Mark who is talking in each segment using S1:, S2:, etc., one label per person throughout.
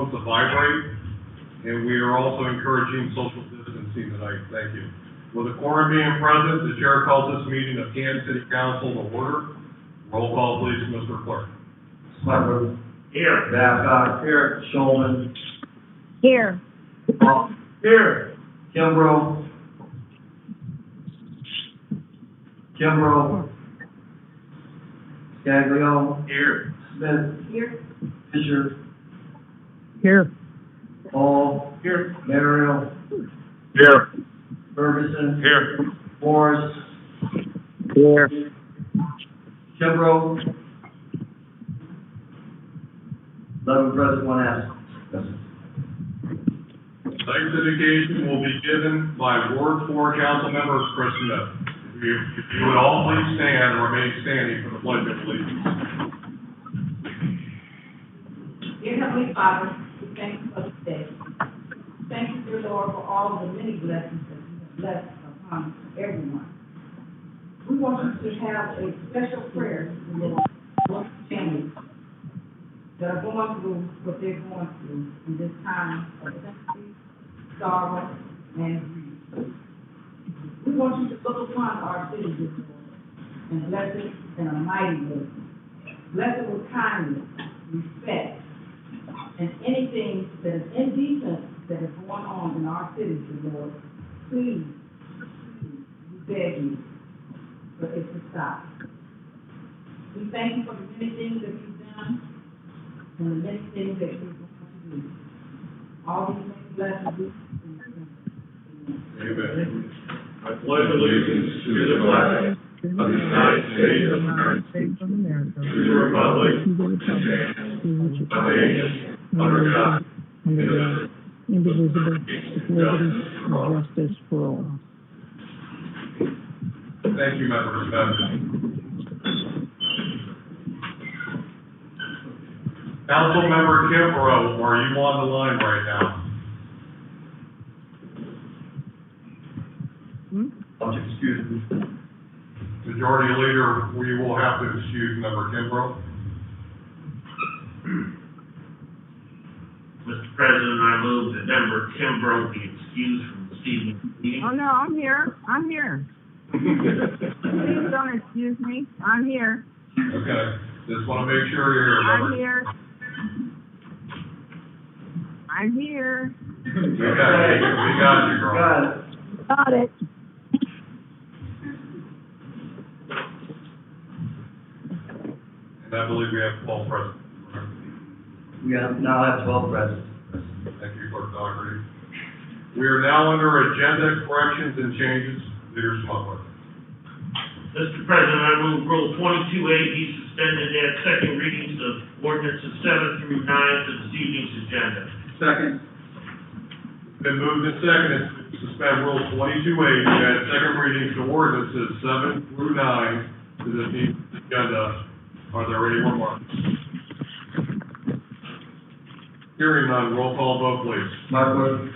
S1: microphones to vibrate, and we are also encouraging social distancing tonight. Thank you. With the quorum being present, the chair calls this meeting of Canton City Council to order. Roll call, please, Mr. Clerk.
S2: Smucker.
S3: Here.
S2: Babcock. Here. Shulman.
S4: Here.
S2: Hall.
S3: Here.
S2: Kimbrough. Scaglio.
S3: Here.
S2: Smith.
S4: Here.
S2: Fisher.
S4: Here.
S2: Hall.
S3: Here.
S2: Merrill.
S3: Here.
S2: Ferguson.
S3: Here.
S2: Morris.
S4: Here.
S2: Kimbrough. 11 present, 1 absent.
S1: Tonight's dedication will be given by Ward 4 Council Member Chris Smith. If you would all please stand and remain standing for the Pledge of Allegiance.
S5: Dear Heavenly Father, we thank you for this day. Thank you, dear Lord, for all of the many blessings that you have blessed upon everyone. We want you to have a special prayer for your families that are going through what they're going through in this time of sympathy, sorrow, and grief. We want you to look upon our city, dear Lord, and bless it in a mighty way. Bless it with kindness, respect, and anything that is indecent that is going on in our city, dear Lord, please, we beg you for it to stop. We thank you for the many things that you've done and the many things that you're going to do. All these many blessings.
S1: Amen.
S3: I pledge allegiance to the flag of the United States of America, to the republic which stands one nation under God,
S4: indivisible, with liberty and justice for all.
S1: Thank you, Member Smith. Councilmember Kimbrough, are you on the line right now?
S2: Excuse me.
S1: Majority Leader, we will have to excuse Member Kimbrough.
S3: Mr. President, I move that Member Kimbrough be excused from this evening's meeting.
S4: Oh, no, I'm here. Please don't excuse me. I'm here.
S1: Okay, just want to make sure you're here,
S4: I'm
S1: Member.
S4: here. I'm here.
S1: We got you, girl.
S2: Got it.
S4: Got it.
S1: And I believe we have 12 present.
S2: We now have 12 present.
S1: Thank you, Clerk Doherty. We are now under agenda corrections and changes. Leader Smuggler.
S3: Mr. President, I move Rule 22A be suspended and add second readings of ordinances 7 through 9 to this evening's agenda.
S2: Second.
S1: Been moved and seconded to suspend Rule 22A to add second readings to ordinances 7 through 9 to this evening's agenda. Are there any remarks? Hearing none, roll call vote, please.
S2: Smucker.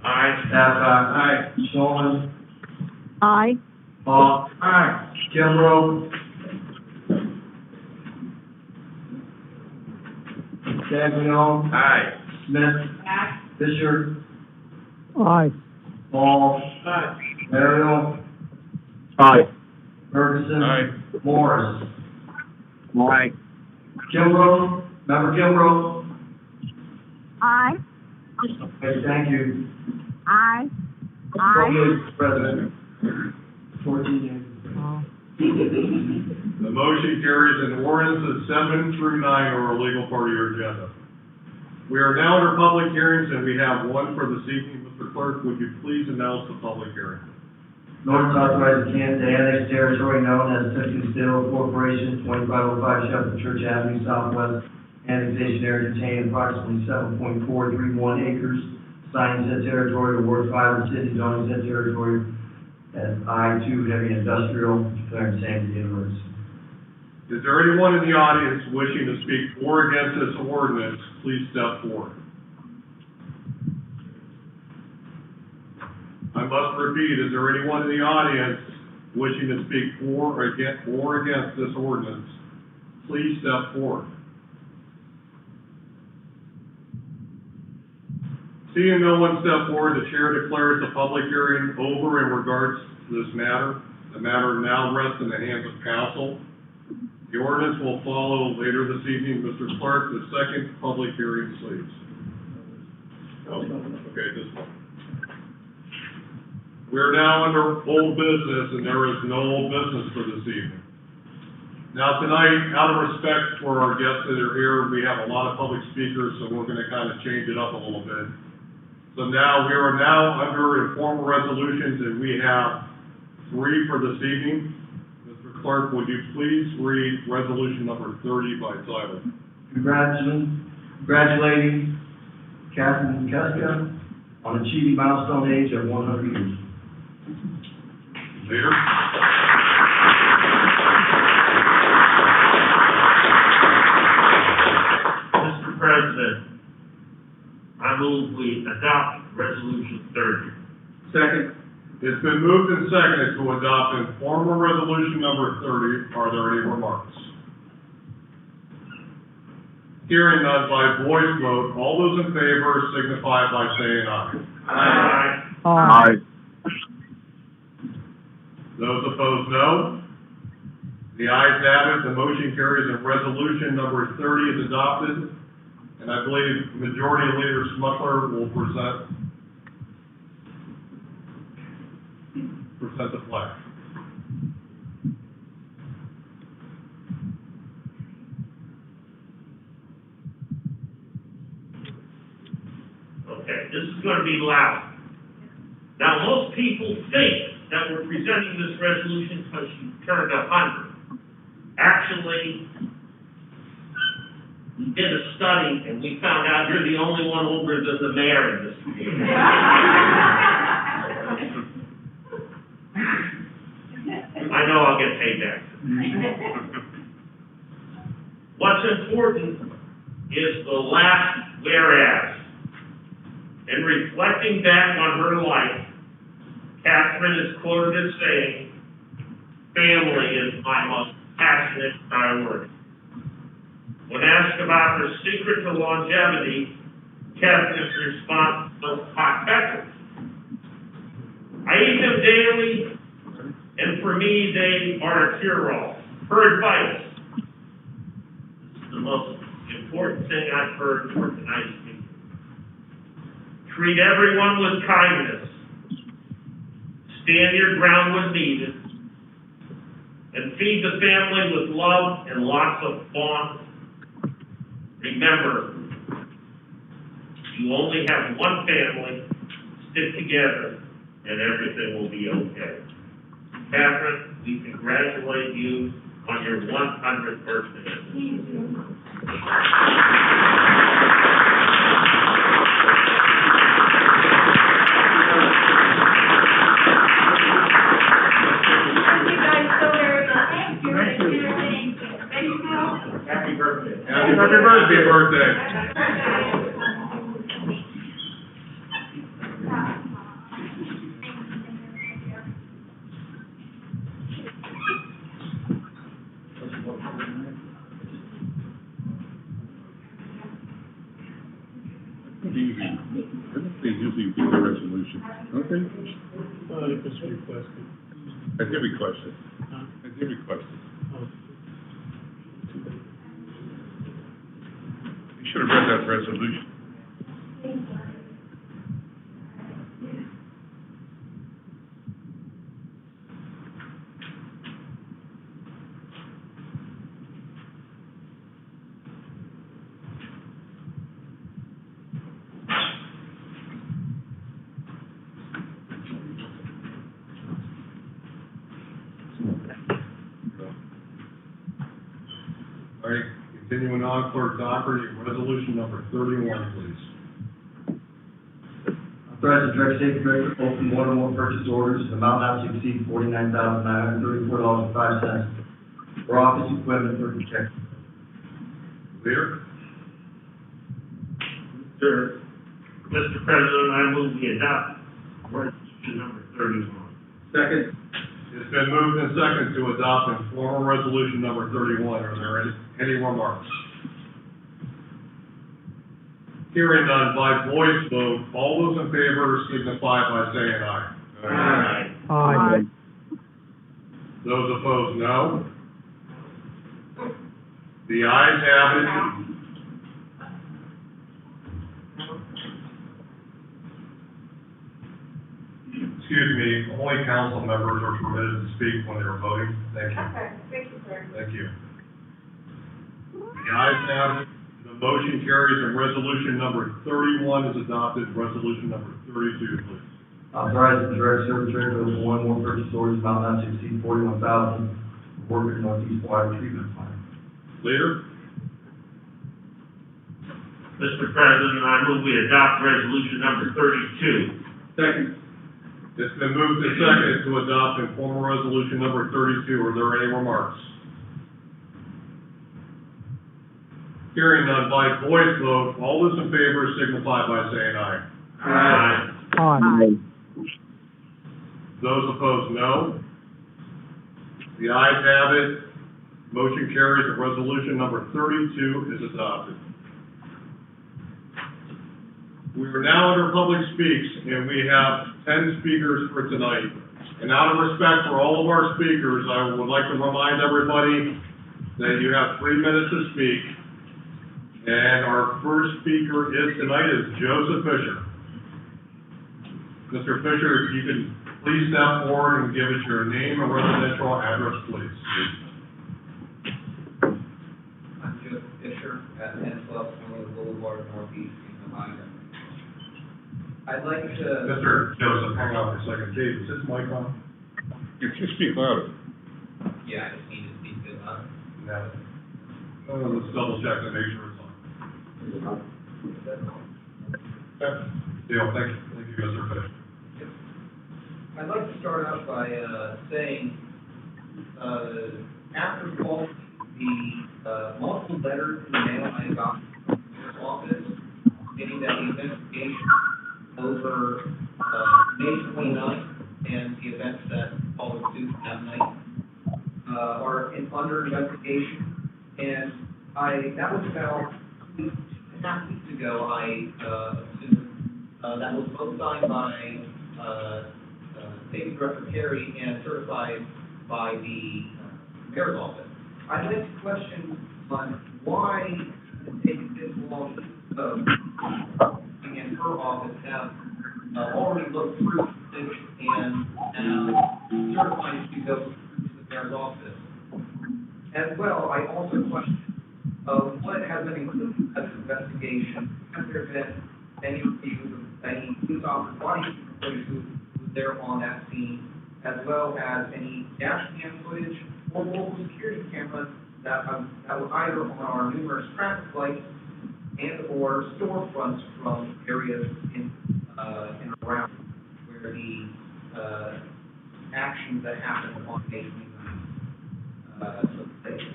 S3: Aye.
S2: Babcock. Aye. Shulman.
S4: Aye.
S2: Hall. Aye. Kimbrough. Scaglio.
S3: Aye.
S2: Smith.
S5: Aye.
S2: Fisher.
S4: Aye.
S2: Hall.
S3: Aye.
S2: Merrill.
S4: Aye.
S2: Ferguson.
S3: Aye.
S2: Morris.
S4: Aye.
S2: Kimbrough. Member Kimbrough.
S4: Aye.
S2: Okay, thank you.
S4: Aye.
S2: Mr. President. 14 years.
S1: The motion carries and ordinances 7 through 9 are a legal part of your agenda. We are now under public hearings and we have one for this evening. Mr. Clerk, would you please announce the public hearing?
S2: North authorizing Canton to annex territory known as Simpson Steel Corporation, 2505 Shepherd Church Avenue Southwest. Annexation area containing approximately 7.431 acres. Signing said territory to Ward 5 of the city, zoning said territory as I-2 heavy industrial, declaring same to the emergency.
S1: Is there anyone in the audience wishing to speak for or against this ordinance? Please step forward. I must repeat, is there anyone in the audience wishing to speak for or against this ordinance? Please step forward. Seeing no one step forward, the chair declares the public hearing over in regards to this matter. The matter now rests in the hands of council. The ordinance will follow later this evening. Mr. Clerk, the second public hearing, please. Okay, this one. We're now under old business, and there is no old business for this evening. Now tonight, out of respect for our guests that are here, we have a lot of public speakers, so we're gonna kind of change it up a little bit. So now, we are now under informal resolutions, and we have 3 for this evening. Mr. Clerk, would you please read resolution number 30 by title?
S2: Congratulating Canton City on achieving milestone age of 100 years.
S1: Leader?
S6: Mr. President, I move we adopt Resolution 30.
S1: Second. It's been moved and seconded to adopt informal resolution number 30. Are there any remarks? Hearing none by voice vote, all those in favor signify by saying aye.
S6: Aye.
S4: Aye.
S1: Those opposed, no. The ayes have it, the motion carries, and resolution number 30 is adopted. And I believe Majority Leader Smuckler will present the flag.
S6: Okay, this is going to be loud. Now, most people think that we're presenting this resolution because you turned 100. Actually, we did a study and we found out you're the only one older than the mayor in this meeting. I know I'll get paid back. What's important is the last whereas. In reflecting back on her life, Catherine is quoted as saying, "Family is my most passionate priority." When asked about her secret to longevity, Catherine's response was hot peppers. "I eat them daily, and for me, they are a cure-all." Her advice, this is the most important thing I've heard for tonight's meeting. Treat everyone with kindness. Stand your ground when needed. And feed the family with love and lots of fun. Remember, you only have one family. Stick together, and everything will be okay. Catherine, we congratulate you on your 100th birthday. Happy birthday.
S1: Happy birthday.
S3: They usually do the resolution. Okay.
S7: It was requested.
S3: I did request it. You should have read that resolution.
S1: All right, continuing on, Clerk Docker, your resolution number 31, please.
S2: Authorize the Director Safety Director to open one or more purchase orders in the amount not to exceed $49,934.05 for office equipment for protection.
S1: Leader?
S6: Mr. President, I move we adopt resolution number 31.
S1: Second. It's been moved and seconded to adopt informal resolution number 31. Are there any remarks? Hearing none, by voice vote, all those in favor signify by saying aye.
S6: Aye.
S3: Aye.
S1: Those opposed, no. The ayes have it. Excuse me, only council members are permitted to speak when they're voting. Thank you.
S5: Okay, thank you, sir.
S1: Thank you. The ayes have it. The motion carries and resolution number 31 is adopted. Resolution number 32, please.
S2: Authorize the direct service director to one more purchase orders amount not to exceed $41,000 for Workers Northeast Water Treatment Plant.
S1: Leader?
S6: Mr. President, I move we adopt resolution number 32.
S1: Second. It's been moved and seconded to adopt in formal resolution number 32. Are there any remarks? Hearing none, by voice vote, all those in favor signify by saying aye.
S6: Aye.
S3: Aye.
S1: Those opposed, no. The ayes have it. Motion carries and resolution number 32 is adopted. We are now under public speaks, and we have 10 speakers for tonight. And out of respect for all of our speakers, I would like to remind everybody that you have 3 minutes to speak. And our first speaker tonight is Joseph Fisher. Mr. Fisher, if you can please step forward and give us your name and residential address, please.
S8: I'm Joseph Fisher at 1012 Boulevard, Northeast, Ohio. I'd like to...
S1: Mr. Joseph, hang on for a second. Dave, is this mic on?
S9: If you speak louder.
S8: Yeah, I just need to speak good louder.
S1: No. Let's double check to make sure it's on. Okay. Dale, thank you. Thank you, Mr. Fisher.
S8: I'd like to start out by saying, after calling the multiple letters in the mail I got from this office, stating that the investigation over May 29th and the events that followed suit that night are under investigation, and that was about 2.5 weeks ago, I assume, that was both signed by State Director Terry and certified by the mayor's office. I'd like to question on why it's taken this long and her office have already looked through things and certified to go to the mayor's office. As well, I also question what has been included in this investigation. Has there been any reviews of any police officer, body footage who was there on that scene, as well as any dash cam footage or local security cameras that were either on our numerous traffic lights and or storefronts from areas in and around where the actions that happened on May 29th took place.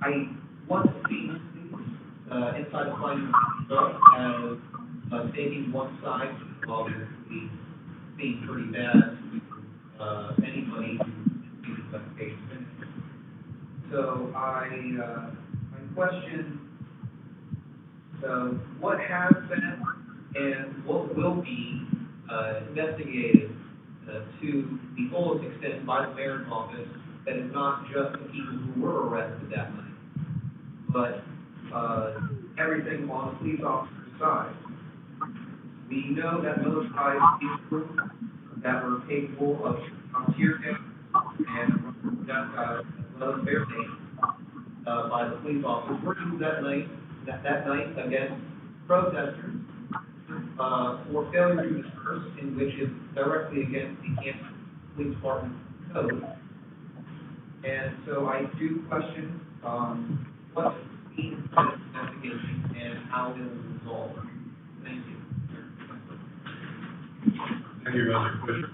S8: I want to see inside the findings as taking one side, obviously being pretty bad to anybody who sees the investigation finished. So I question what has been and what will be investigated to the fullest extent by the mayor's office, that is not just the people who were arrested that night, but everything on the police officer's side. We know that militarized people that were capable of tear gas and as well as bear tape by the police officers were used that night against protesters for failure to disperse, in which is directly against the Canton Police Department code. And so I do question what's being investigation and how it will resolve. Thank you.
S1: Thank you, Mr. Fisher.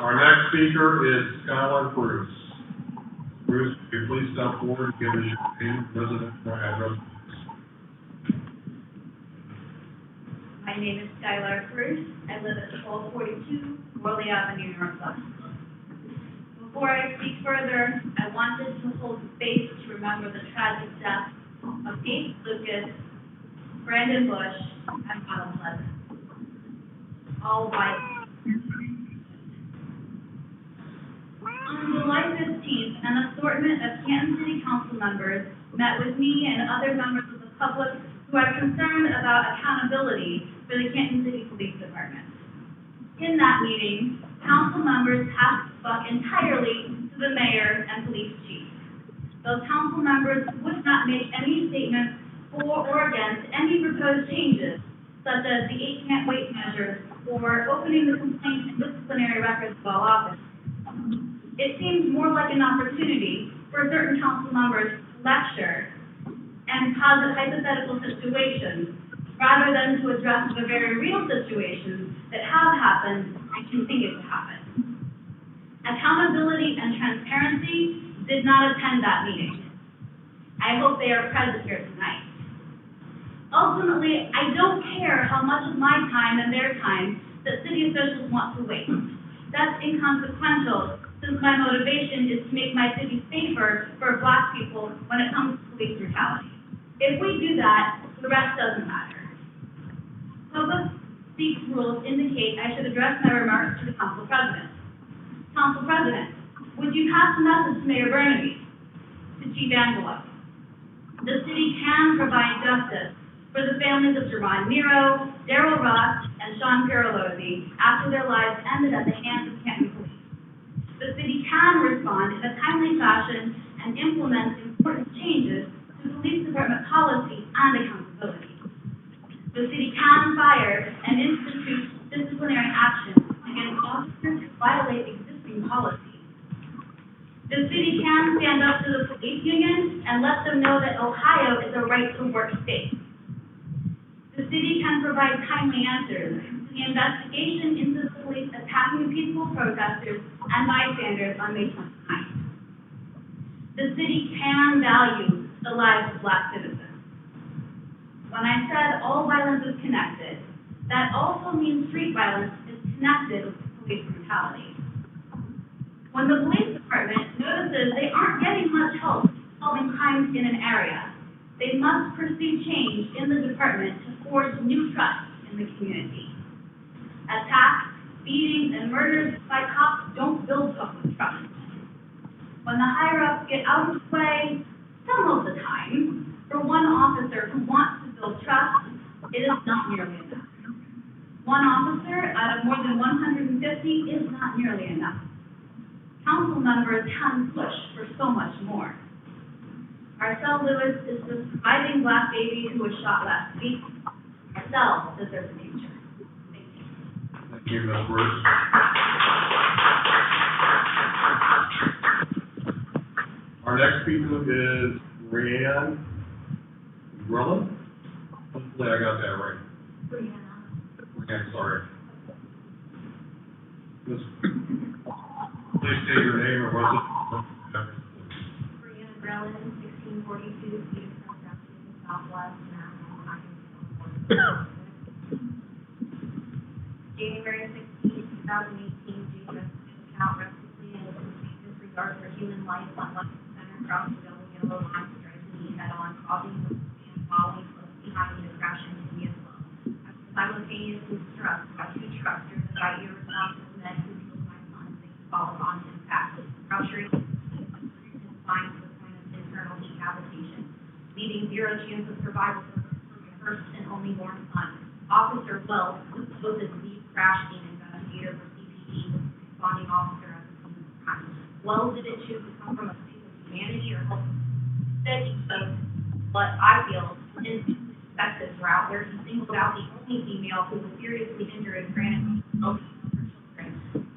S1: Our next speaker is Skylar Bruce. Bruce, could you please step forward and give us your name, residential address?
S10: My name is Skylar Bruce. I live at 1242 Worley Avenue, Northwest. Before I speak further, I wanted to hold space to remember the tragic death of 8 Lucas, Brandon Bush, and Ronald Pleasant. All white. On July 15th, an assortment of Canton City Council members met with me and other members of the public who are concerned about accountability for the Canton City Police Department. In that meeting, council members passed the buck entirely to the mayor and police chief. Those council members would not make any statements for or against any proposed changes, such as the 8 can't wait measures or opening the complaint and disciplinary records of all office. It seems more like an opportunity for certain council members to lecture and posit hypothetical situations, rather than to address the very real situations that have happened and continue to happen. Accountability and transparency did not attend that meeting. I hope they are present here tonight. Ultimately, I don't care how much of my time and their time that city officials want to waste. That's inconsequential, since my motivation is to make my city safer for Black people when it comes to police brutality. If we do that, the rest doesn't matter. Public speak rules indicate I should address my remarks to the council president. Council President, would you pass the message to Mayor Burnaby, to Chief Angelo? The city can provide justice for the families of Jerron Miro, Darrell Ross, and Sean Pirolosi after their lives ended at the hands of Canton Police. The city can respond in a timely fashion and implement important changes to police department policy and accountability. The city can fire and institute disciplinary action against officers who violate existing policies. The city can stand up to the police union and let them know that Ohio is a right-to-work state. The city can provide timely answers to the investigation into the police attacking peaceful protesters and bystanders on May 29th. The city can value the lives of Black citizens. When I said all violence is connected, that also means street violence is connected with police brutality. When the police department notices they aren't getting much help solving crimes in an area, they must pursue change in the department to forge new trust in the community. Attacks, beatings, and murders by cops don't build public trust. When the higher-ups get out of the way, some of the time, for one officer who wants to build trust, it is not nearly enough. One officer out of more than 150 is not nearly enough. Council members can push for so much more. Marcel Lewis is the surviving Black baby who was shot last week. Marcel deserves a future. Thank you.
S1: Thank you, Ms. Bruce. Our next speaker is Brianne Grillin. Hopefully I got that right. Brianne, sorry. Please state your name and residence.
S10: Brianna Grellin, 1642 Peterson Avenue, Southwest, Mass. January 16, 2018, Jesus account recklessly and with complete disregard for human life on left center crossed the double yellow line, striking me head on, causing the man following close behind me to crash into me as well. I was simultaneously struck by 2 trucks driven by irresponsible men who killed my son as they followed on impact, rupturing his spine to the point of internal decapitation, leaving 0 chance of survival for my first and only born son. Officer Wells, who was the lead crash scene investigator for CPD, was the responding officer at the scene of the crime. Wells didn't choose to come from a place of humanity or help. Instead, he chose what I feel is the effective route, where he singled out the only female who was seriously injured and frantically helping her children.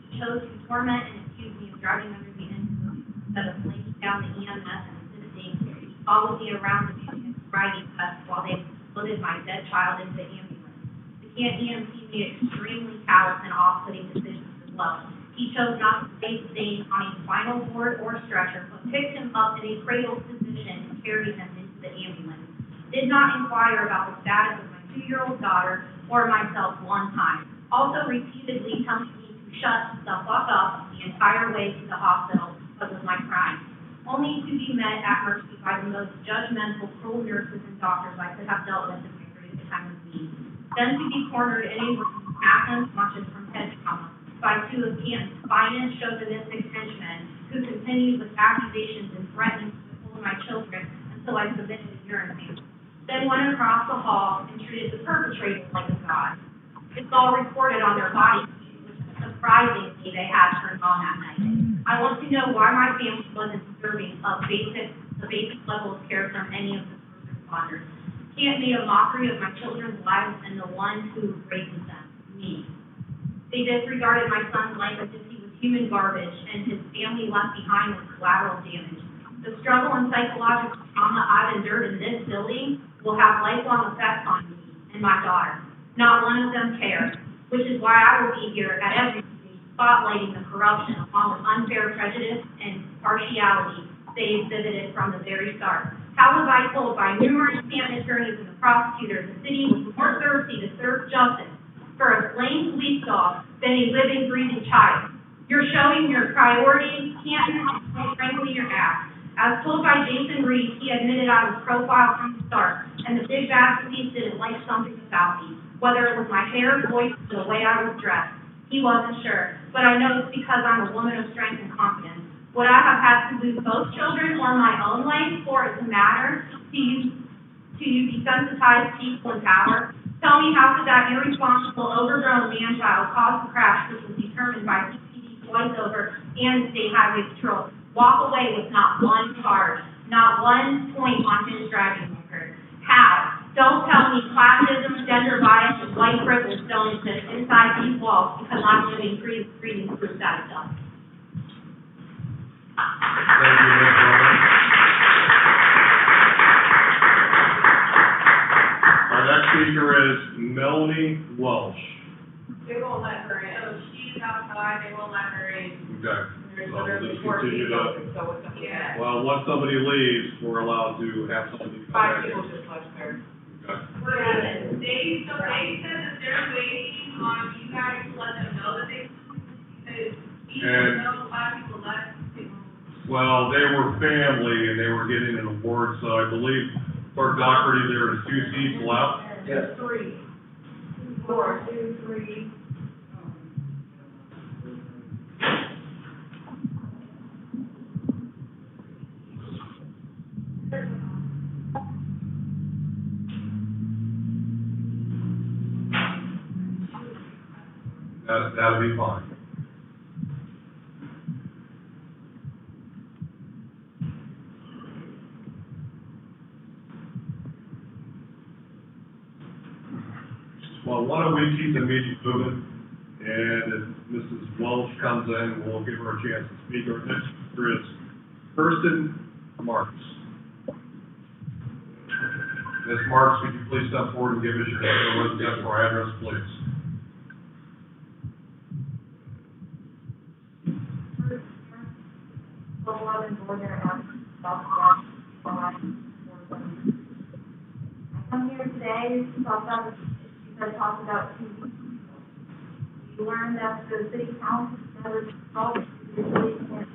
S10: He chose to torment and accuse me of driving under the influence instead of laying down the EMS and assisting. He followed me around the sobriety test while they loaded my dead child into the ambulance. The EMT made extremely callous and off-putting decisions as well. He chose not to place Zane on a spinal cord or stretcher, but picked him up in a cradle position and carried him into the ambulance. Did not inquire about the status of my 2-year-old daughter or myself one time. Also repeatedly telling me to shut the fuck up the entire way to the hospital because of my crime, only to be met at mercy by by the most judgmental, cruel nurses and doctors I could have dealt with in my brief time of need. Then to be cornered in a room, half unconscious from head trauma, by two of Canton's finest chauvinistic henchmen, who continued with accusations and threatening to withhold my children until I submitted a urine sample. Then went across the hall and treated the perpetrator like a god. It's all recorded on their body cams, which surprisingly they had turned on that night. I want to know why my family wasn't deserving of the basic level of care from any of the first responders. Can't made a mockery of my children's lives and the one who raises them, me. They disregarded my son's life as if he was human garbage and his family left behind with collateral damage. The struggle and psychological trauma I've endured in this building will have lifelong effects on me and my daughter. Not one of them cares, which is why I will be here at every meeting spotlighting the corruption along with unfair prejudice and partiality they exhibited from the very start. How was I told by numerous Canton attorneys and the prosecutors the city was more thirsty to serve justice for a slain police dog than a living, breathing child? You're showing your priorities, Canton, and frankly, your ass. As told by Jason Reed, he admitted I was profiled from the start, and the big bad police didn't like something about me, whether it was my hair, voice, or the way I was dressed. He wasn't sure, but I know it's because I'm a woman of strength and confidence. Would I have had to lose both children or my own life for it to matter to you desensitized people in power? Tell me, how could that irresponsible, overgrown man-child cause the crash, which was determined by CPD twice over and the State Highway Patrol, walk away with not one charge, not one point on his driving record? How? Don't tell me classism, gender bias, and white privilege don't exist inside these walls because I'm living, breathing proof that it does.
S1: Thank you, Ms. Roman. Our next speaker is Melanie Welsh.
S5: They won't let her in. So she's outside, they won't let her in.
S1: Okay.
S5: There's
S1: So we'll
S5: literally
S1: just
S5: 14
S1: continue to,
S5: open, so it's, yeah.
S1: well, once somebody leaves, we're allowed to have somebody come back.
S5: 5 people just left there.
S1: Okay.
S11: They said that they're waiting on you guys to let them know that they, because even though 5 people left,
S1: Well, they were family and they were getting an award, so I believe Clerk Doherty, there are 2 seats left.
S2: Yes.
S5: 3, 4, 2, 3.
S1: That'll be fine. Well, why don't we keep the meeting moving, and if Mrs. Welch comes in, we'll give her a chance to speak. Our next speaker is Kirsten Marks. Ms. Marks, could you please step forward and give us your name and residential address, please?
S12: I come here today to talk about the issues I talked about 2 weeks ago. We learned that the city council never solved the city can't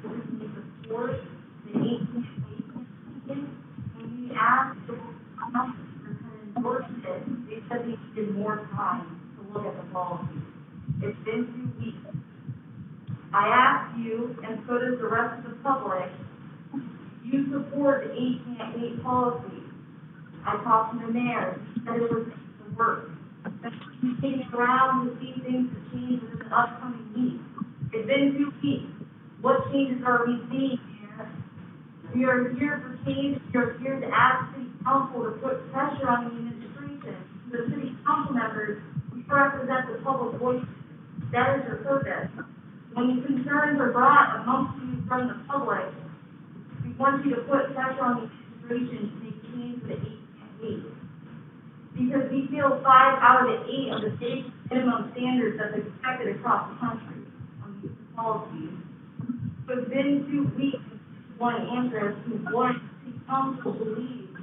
S12: support the 18th meeting. When we asked the council to endorse it, they said they needed more time to look at the policy. It's been 2 weeks. I asked you, and so does the rest of the public, you support the 8-can't-wait policy. I talked to the mayor, he said it was the work. But he's taking around to see things to change within the upcoming weeks. It's been 2 weeks. What changes are we seeing here? We are here for change. We are here to ask city council to put pressure on the administration. The city council members, we represent the public voice. That is your purpose. When concerns are brought amongst you from the public, we want you to put pressure on the administration to make change with the 8-can't-wait. Because we feel 5 out of the 8 of the state minimum standards that's expected across the country on these policies. So it's been 2 weeks since one answer as to what the council believes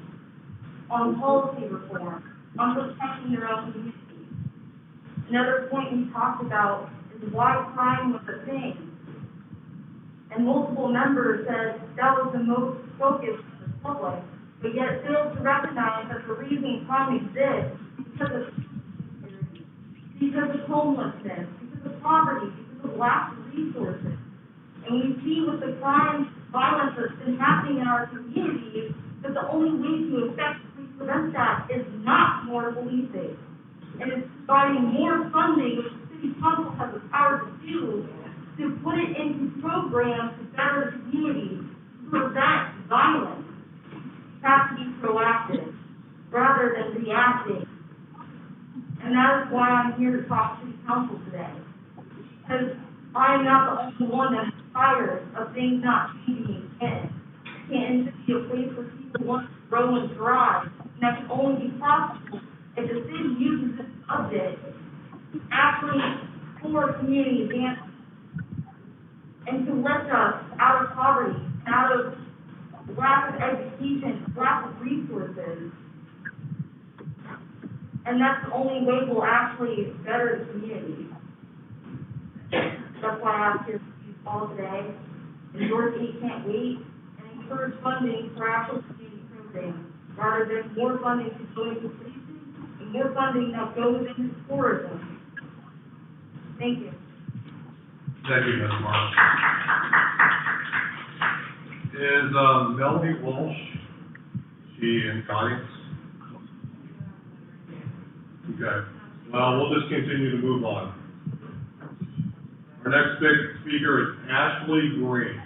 S12: on policy reform, on protecting their own communities. Another point we talked about is why crime was a thing. And multiple members said that was the most focus of the public, but yet fails to recognize that the reason crime exists is because of insecurity, because of homelessness, because of poverty, because of lack of resources. And we see with the crime, violence that's been happening in our communities, that the only way to effectively prevent that is not more policing. And it's providing more funding, which the city council has the power to do, to put it into programs to better the community, to prevent violence. We have to be proactive rather than reactive. And that is why I'm here to talk to the council today. Because I am not the only one that's tired of things not changing again. Canton should be a place where people want to grow and thrive. And that can only be possible if the city uses this budget actually for community advancement and to lift us out of poverty, out of lack of education, lack of resources. And that's the only way we'll actually better the community. That's why I'm here to you all today. Endorse 8 Can't Wait and encourage funding for actual community programs rather than more funding to go into policing and more funding that goes into tourism. Thank you.
S1: Thank you, Ms. Mark. Is Melody Walsh, she in the audience? Okay, well, we'll just continue to move on. Our next big speaker is Ashley Green.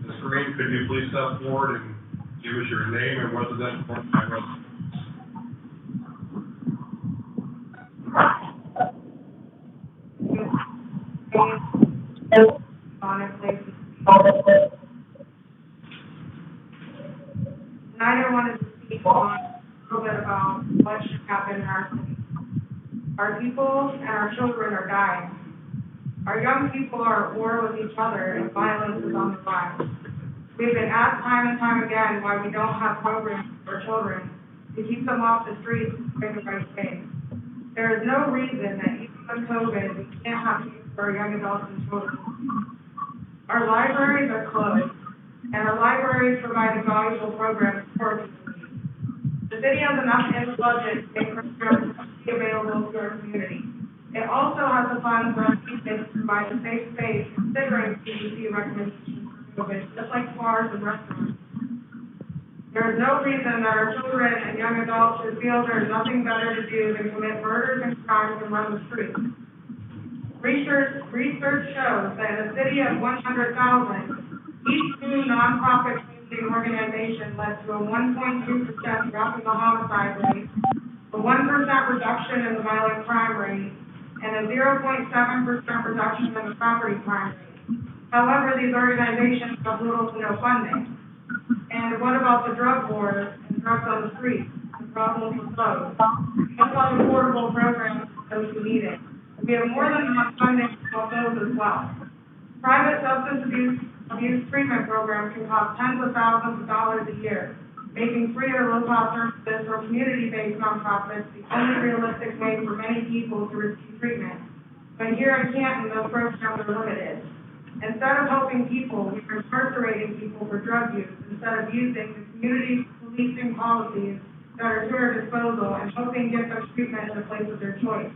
S1: Ms. Green, could you please step forward and give us your name and residential address?
S11: Honestly. Tonight I wanted to speak on a little bit about what should happen in our city. Our people and our children are dying. Our young people are at war with each other and violence is on the rise. We've been asked time and time again why we don't have programs for children to keep them off the streets and doing the right thing. There is no reason that even with COVID, we can't have use for our young adults and children. Our libraries are closed, and our libraries provide a valuable program for our community. The city has enough in the budget to make programs available to our community. It also has the funds for us to provide a safe space considering CDC recommendations for COVID, just like bars and restaurants. There is no reason that our children and young adults should feel there is nothing better to do than commit murders and crimes and run the streets. Research shows that in a city of 100,000, each new nonprofit community organization led to a 1.2% drop in the homicide rate, a 1% reduction in the violent crime rate, and a 0.7% reduction in the property crime rate. However, these organizations have little to no funding. And what about the drug wars and drugs on the streets? The problems with those. What about affordable programs for those who need it? We have more than enough funding for those as well. Private substance abuse treatment programs can cost tens of thousands of dollars a year, making free or low-cost services for community-based nonprofits the only realistic way for many people to receive treatment. But here in Canton, those programs are limited. Instead of helping people, we are incarcerating people for drug use instead of using the community policing policies that are to our disposal and hoping to get them treatment in a place of their choice.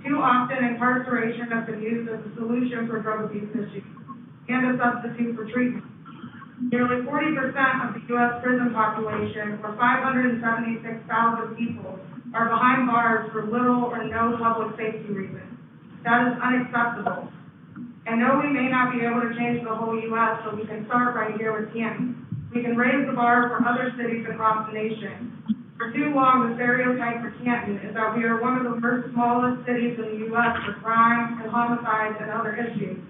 S11: Too often, incarceration has been used as a solution for drug abuse issues and a substitute for treatment. Nearly 40% of the U.S. prison population, or 576,000 people, are behind bars for little or no public safety reasons. That is unacceptable. And no, we may not be able to change the whole U.S., but we can start right here with Canton. We can raise the bar for other cities across the nation. For too long, the stereotype for Canton is that we are one of the worst, smallest cities in the U.S. for crime and homicides and other issues.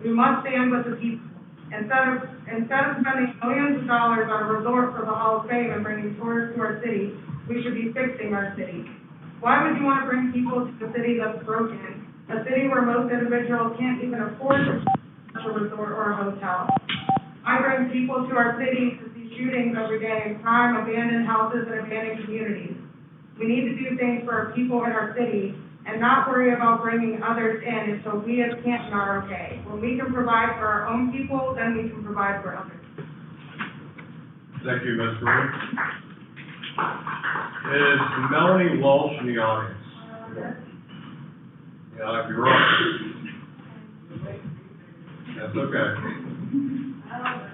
S11: We must stand with the people. Instead of spending millions of dollars on a resort for the Hall of Fame and bringing tourists to our city, we should be fixing our city. Why would you want to bring people to a city that's broken? A city where most individuals can't even afford to a resort or a hotel. I bring people to our city to see shootings every day and crime, abandoned houses, and abandoned communities. We need to do things for our people in our city and not worry about bringing others in until we as Canton are okay. When we can provide for our own people, then we can provide for others.
S1: Thank you, Ms. Green. Is Melanie Walsh in the audience? Yeah, you're up. That's okay.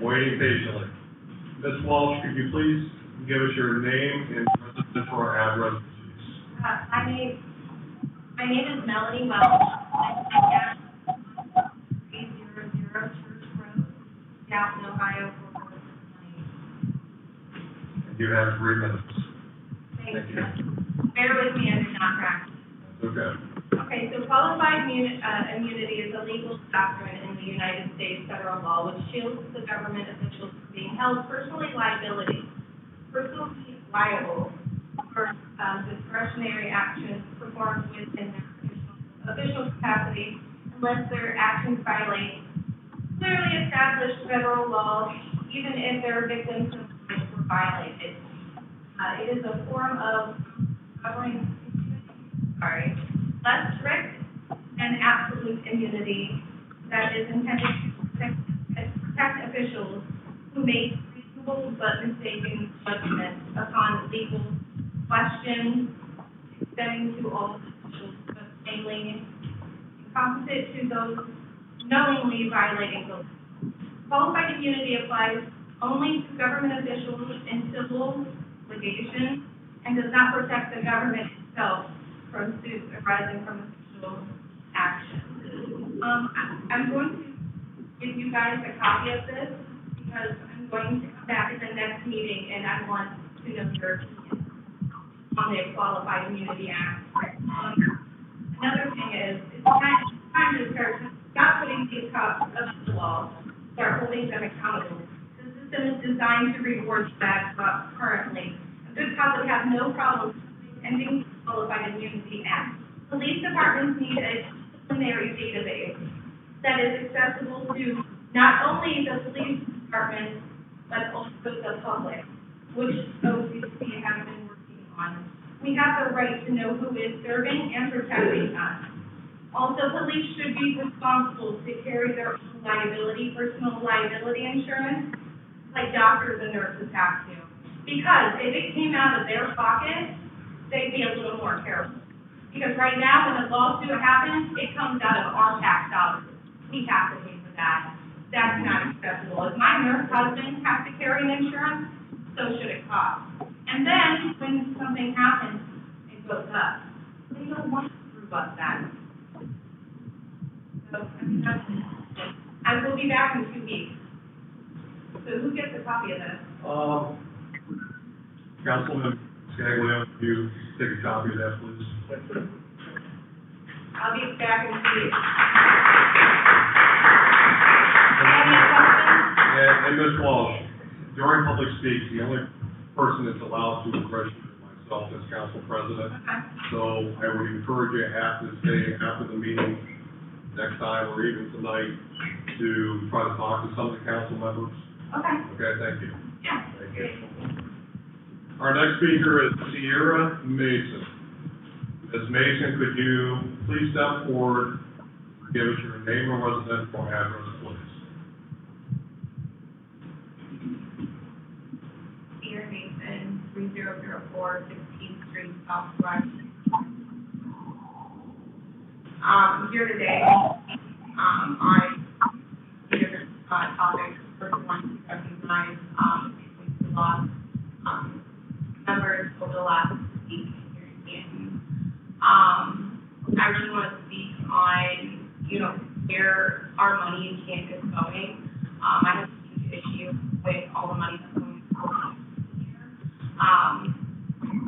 S1: Waiting patiently. Ms. Walsh, could you please give us your name and residential address, please?
S12: My name is Melanie Welch. I'm at 300 Church Road, Canton, Ohio, 44228.
S1: And you have 3 minutes.
S12: Thank you. Bear with me, I did not practice.
S1: That's okay.
S12: Okay, so qualified immunity is a legal doctrine in the United States federal law which shields the government officials from being held personally liable for discretionary actions performed within their official capacity unless their actions violate clearly established federal law, even if their victims' rights were violated. It is a form of less strict and absolute immunity that is intended to protect officials who make reasonable but mistaken judgments upon legal questions extending to all officials, but mainly incompetent to those knowingly violating the law. Qualified immunity applies only to government officials in civil litigation and does not protect the government itself from suits arising from official action. I'm going to give you guys a copy of this because I'm going to come back at the next meeting and I want to know your opinion on the Qualified Immunity Act. Another thing is, it's time to stop putting these cops up to the wall, start holding them accountable. The system is designed to reward bad cops currently. A good cop would have no problem ending the Qualified Immunity Act. Police departments need a disciplinary database that is accessible to not only the police department, but also the public, which OCC has been working on. We have the right to know who is serving and protecting us. Also, police should be responsible to carry their own personal liability insurance, like doctors and nurses have to. Because if it came out of their pocket, they'd be a little more careful. Because right now, when a lawsuit happens, it comes out of our tax dollars. We have to pay for that. That's not acceptable. If my nurse husband has to carry an insurance, so should it cost. And then, when something happens, it goes up. They don't want to prove up that. So, I will be back in 2 weeks. So who gets a copy of this?
S1: Councilman Scaglione, if you take a copy of that, please.
S12: I'll be back in 2 weeks. Any questions?
S1: And Ms. Walsh, during public speak, the only person that's allowed to address you is myself as council president.
S12: Okay.
S1: So I would encourage you to stay after the meeting next time or even tonight to try to talk to some of the council members.
S12: Okay.
S1: Okay, thank you.
S12: Yeah.
S1: Thank you. Our next speaker is Sierra Mason. Ms. Mason, could you please step forward, give us your name and residential address, please?
S12: Sierra Mason, 3004 16th Street, Southwest. I'm here today, on different topics. First one, to recognize, we lost, members over the last week here in Canton. I really want to speak on, where our money in Canton is going. I have a huge issue with all the money that's going here.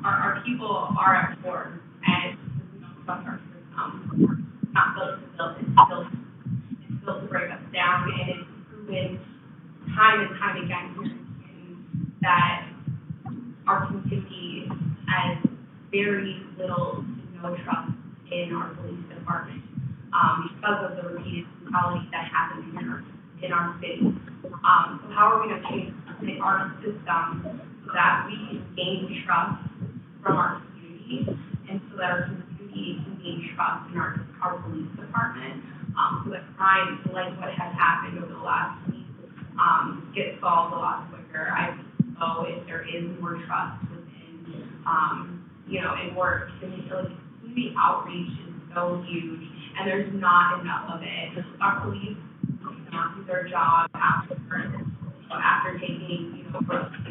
S12: Our people are at war, and we don't trust our system. It's not built to build, it's built to break us down, and it's proven time and time again here in Canton that our community has very little to no trust in our police department because of the repeated brutality that happens in our city. So how are we going to change our system so that we can gain trust from our community and so that our community can gain trust in our police department so that crimes like what has happened over the last week get solved a lot quicker? I've go if there is more trust within, and more community outreach is so huge, and there's not enough of it. Our police do not do their job after taking,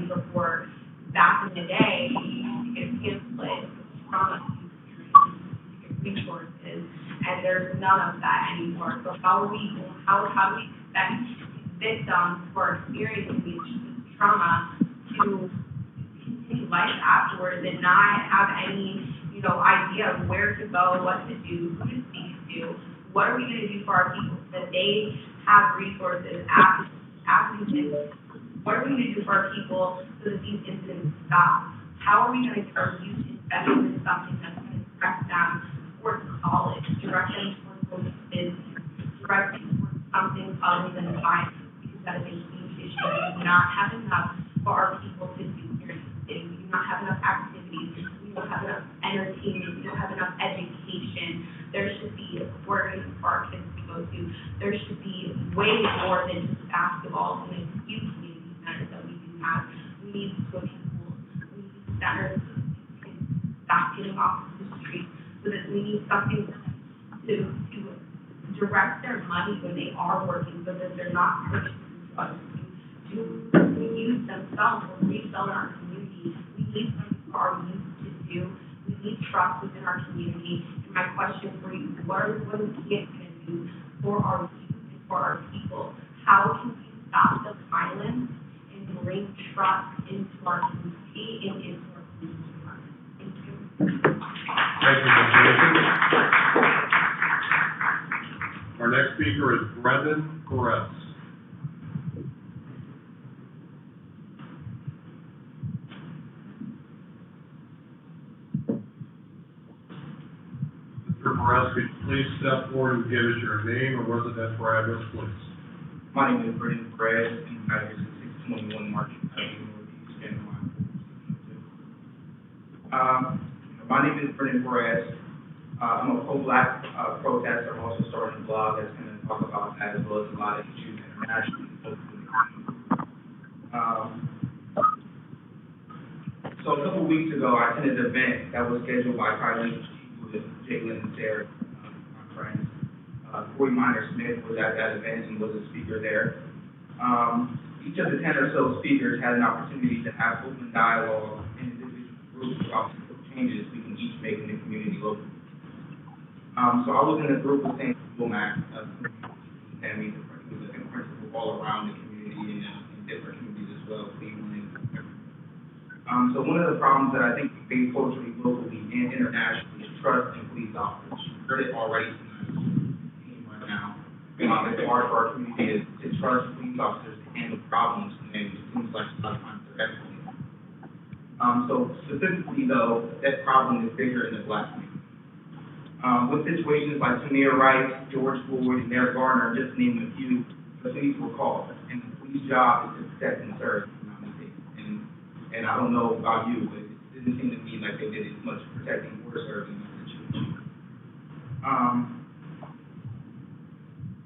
S12: before, back in the day, you get pamphlets, trauma, resources, and there's none of that anymore. So how do we expect victims who are experiencing these trauma to continue life afterwards and not have any, idea of where to go, what to do, who to speak to? What are we going to do for our people so that they have resources after these incidents? What are we going to do for our people so that these incidents stop? How are we going to get our youth invested in something that's going to direct them towards college, direct them towards going to business, direct them towards something other than violence? Because that is a huge issue. We do not have enough for our people to do here in the city. We do not have enough activities. We don't have enough entertainment. We don't have enough education. There should be aquariums for our kids to go to. There should be way more than just basketball in a few community centers that we do have. We need swimming pools. We need centers so that these kids stop getting off the street, so that we need something to direct their money when they are working, so that they're not purchasing drugs to use themselves or resell in our community. We need something for our youth to do. We need trust within our community. And my question for you, what is KIT going to do for our youth and for our people? How can we stop the violence and bring trust into our community and into our community? Thank you.
S1: Thank you, Ms. Mason. Our next speaker is Brendan Perez. Mr. Perez, could you please step forward and give us your name and residential address, please?
S13: My name is Brendan Perez, and my address is 621 Market Avenue, Northeast, and my name is Brendan Perez. I'm a pro-black protester. I'm also starting a blog that's going to talk about that, as well as a lot of issues internationally. So a couple weeks ago, I attended an event that was scheduled by Kylie with Jalen and Sarah, my friends. Corey Minor-Smith was at that event and was a speaker there. Each of the 10 or so speakers had an opportunity to have open dialogue in individual groups about changes we can each make in the community locally. So I was in a group with St. Mac, and he was a principal all around the community and in different communities as well, Cleveland. So one of the problems that I think we face culturally, locally, and internationally is trust in police officers. You've heard it already tonight, right now. It's hard for our community to trust police officers to handle problems, and it seems like a lot of times they're escalating. So specifically, though, that problem is bigger in the Black community. With situations like Tamir Rice, George Floyd, and Eric Garner, just to name a few, the police were called, and the police job is to protect and serve, if I'm not mistaken. And I don't know about you, but it didn't seem to me like they did as much protecting or serving in that situation.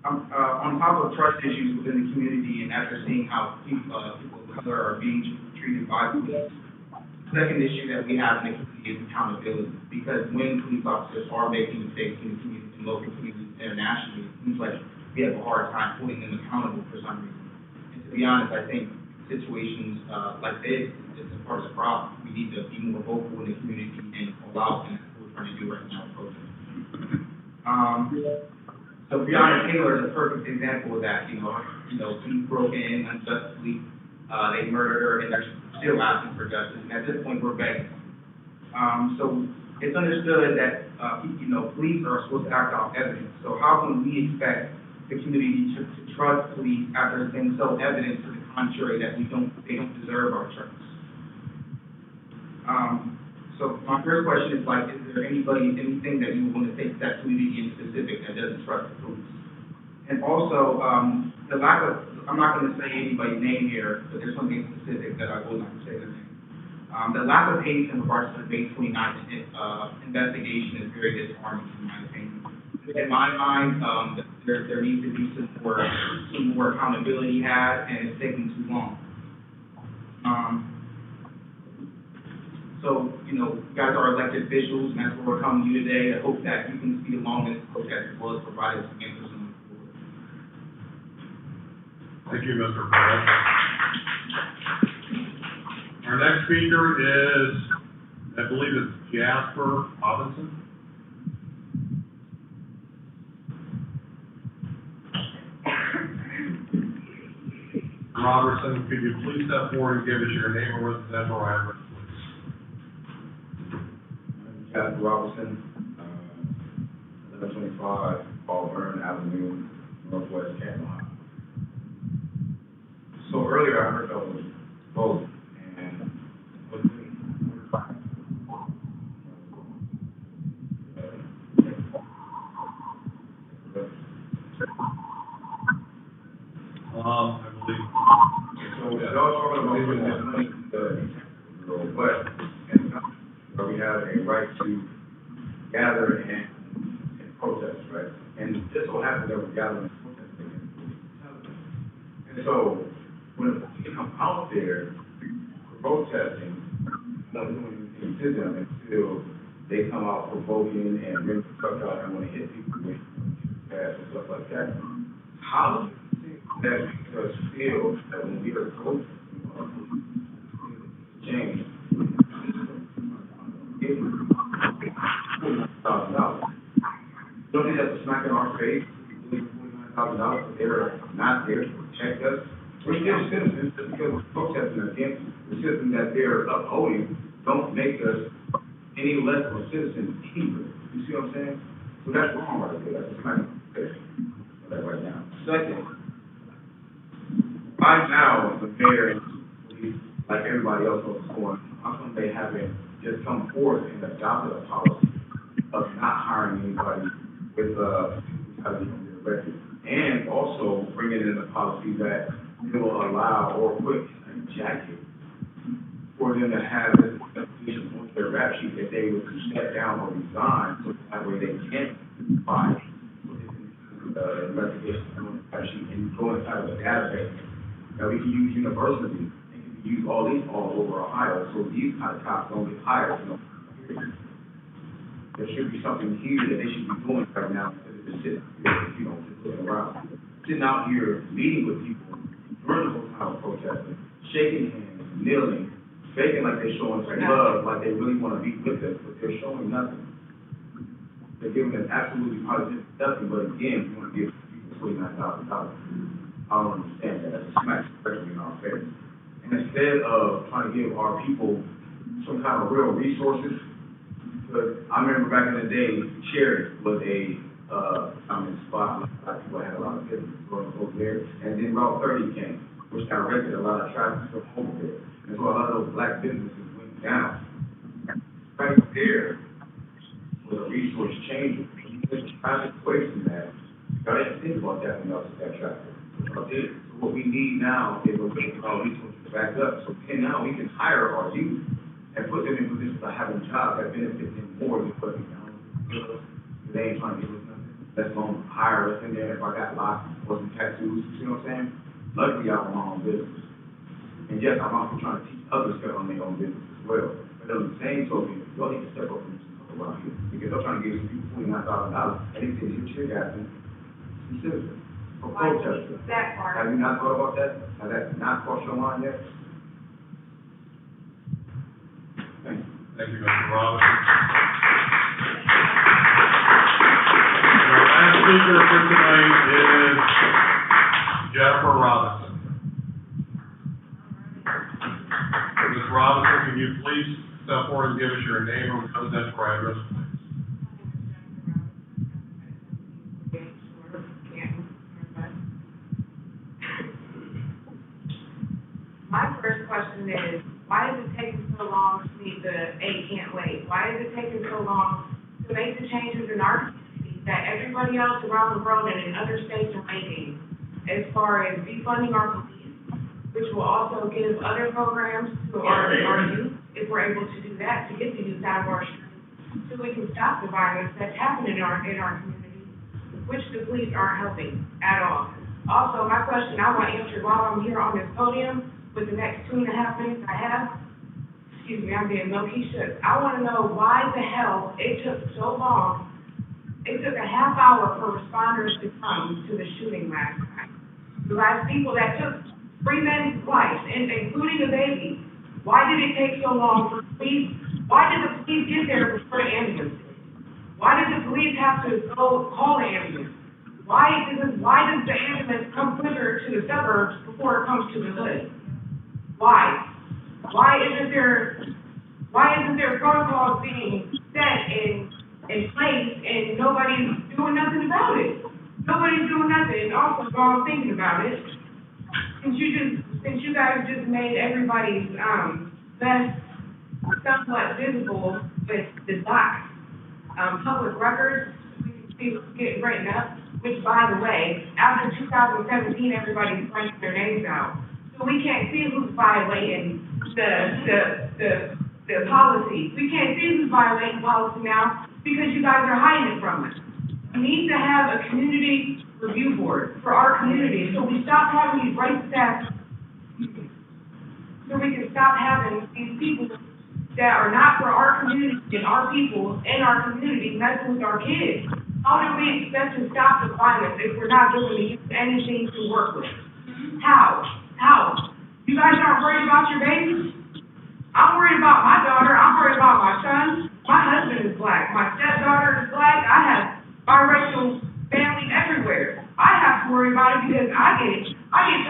S13: On top of trust issues within the community, and after seeing how people of color are being treated by police, the second issue that we have in the community is accountability. Because when police officers are making mistakes in the community, in local communities, internationally, it seems like we have a hard time holding them accountable for some reason. And to be honest, I think situations like this is a part of the problem. We need to be more vocal in the community and allow, and that's what we're trying to do right now. So Breonna Taylor is a perfect example of that. Police broke in unjustly, they murdered her, and they're still asking for justice. And at this point, we're begging. So it's understood that police are supposed to act on evidence. So how can we expect the community to trust police after it's been so evident to the contrary that they don't deserve our trust? So my first question is is there anything that you want to take that community in specific that doesn't trust the police? And also, the lack of, I'm not going to say anybody's name here, but there's something specific that I will not say their name. The lack of haste in regards to the May 29th investigation is very disarming, in my opinion. In my mind, there needs to be some more accountability had, and it's taking too long. So, you know, you guys are elected officials, and that's where we're coming to you today. I hope that you can see along this protest as well as provide us some answers on the board.
S1: Thank you, Mr. Perez. Our next speaker is, I believe it's Jasper Robinson. Robertson, could you please step forward and give us your name and residential address, please?
S14: Canton Robertson, 1125 Auburn Avenue, Northwest Canton, Ohio. So earlier I heard that was vote, and was
S1: I believe.
S14: so y'all talking about putting this money to the west, and we have a right to gather and protest, right? And this so happens that we're gathering and protesting against police. And so when we come out there protesting, not doing anything to them until they come out provoking and bring the truck out and want to hit people with gas and stuff like that. How do you think that makes us feel that when we are protesting, change, $49,000. Don't think that's a smack in our face, $49,000, but they're not there to protect us. We're still citizens just because we're protesting against the system that they're upholding. Don't make us any less of a citizen either. You see what I'm saying? So that's wrong right there. That's a smack in our face. That right now. Second, right now, the mayor and police, like everybody else was going, how come they haven't just come forth and adopted a policy of not hiring anybody with having their record, and also bringing in a policy that they will allow or put a jacket for them to have this position on their rap sheet that they would step down or resign, so that way they can't fight investigation on the rap sheet and go inside of a database that we can use universally and can use all over Ohio, so these kind of cops don't get hired. You know, there should be something here that they should be doing right now instead of just sitting here, you know, just looking around. Sitting out here meeting with people during the whole time of protesting, shaking hands, kneeling, faking like they're showing some love, like they really want to be with us, but they're showing nothing. They're giving us absolutely positive nothing, but again, we want to give people $49,000. I don't understand that. That's a smack directly in our face. And instead of trying to give our people some kind of real resources, because I remember back in the day, Cherry was a spot, a lot of people had a lot of business going over there, and then Route 30 came, which directed a lot of traffic from over there. And so a lot of those black businesses went down. Right there was a resource changer. There's traffic away from that. Y'all didn't think about that when y'all took that traffic. So what we need now is we're getting our resources back up. So now we can hire our youth and put them in positions of having jobs that benefit them more than what we don't give us. They ain't trying to give us nothing. Let's go hire us in there if I got lots or some tattoos, you see what I'm saying? Luckily, I own my own business. And yes, I'm also trying to teach others to own their own business as well. But on the same token, y'all need to step up and do something around here. Because they're trying to give some people $49,000 and they say you're cheer gassing some citizens for protesting.
S11: That part.
S14: Have you not thought about that? Has that not crossed your mind yet? Thank you.
S1: Thank you, Mr. Robinson. Our last speaker for tonight is Jennifer Robinson. Ms. Robinson, can you please step forward and give us your name and residential address, please?
S11: My first question is, why is it taking so long to meet the can't wait? Why is it taking so long to make the changes in our community that everybody else around the world and in other states are making, as far as defunding our police, which will also give other programs to our youth, if we're able to do that, to get the youth out of our streets, so we can stop the violence that's happening in our community, which the police aren't helping at all. Also, my question I want answered while I'm here on this podium, with the next 2.5 minutes I have, excuse me, I'm being low-key shook. I wanna know why the hell it took so long. It took a half hour for responders to come to the shooting last night. The last people that took 3 men's lives, including a baby. Why did it take so long for police? Why did the police get there before the ambulance did? Why did the police have to go call the ambulance? Why does the ambulance come quicker to the suburbs before it comes to the hood? Why? Why isn't there protocols being set in place and nobody's doing nothing about it? Nobody's doing nothing. And also, while I'm thinking about it, since you guys just made everybody's best somewhat visible with the docs, public records, we can see what's getting written up. Which, by the way, after 2017, everybody's blanking their names out. So we can't see who's violating the policy. We can't see who's violating policy now because you guys are hiding it from us. We need to have a community review board for our community so we stop having these racist ass, so we can stop having these people that are not for our community and our people in our community messing with our kids. How do we expect to stop the violence if we're not giving the youth anything to work with? How? You guys aren't worried about your babies? I'm worried about my daughter. I'm worried about my son. My husband is black. My stepdaughter is black. I have biracial family everywhere. I have to worry about it because I get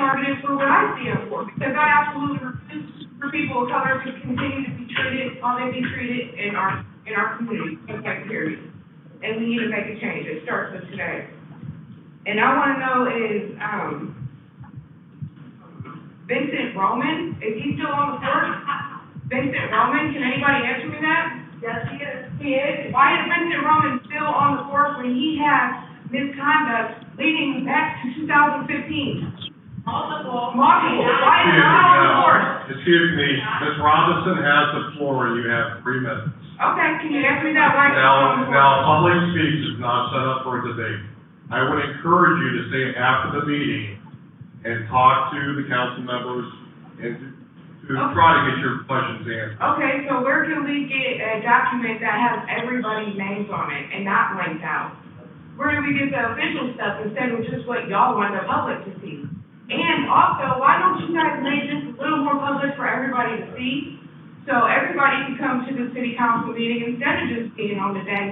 S11: targeted for what I stand for. Because I absolutely refuse for people of color to continue to be treated how they be treated in our community. Okay, period. And we need to make a change. It starts with today. And I want to know is, Vincent Roman, is he still on the force? Vincent Roman, can anybody answer me that?
S12: Yes, he is.
S11: He is? Why is Vincent Roman still on the force when he has misconduct leading back to 2015? Multiple. Why is he not on the force?
S1: Excuse me, Ms. Robinson has the floor, and you have 3 minutes.
S11: Okay, can you answer me that right
S1: Now, public speech is not set up for a debate. I would encourage you to stay after the meeting and talk to the council members and to try to get your questions answered.
S11: Okay, so where can we get a document that has everybody's names on it and not blanked out? Where do we get the official stuff instead of just what y'all want the public to see? And also, why don't you guys make this a little more public for everybody to see? So everybody can come to the city council meeting instead of just being on the dang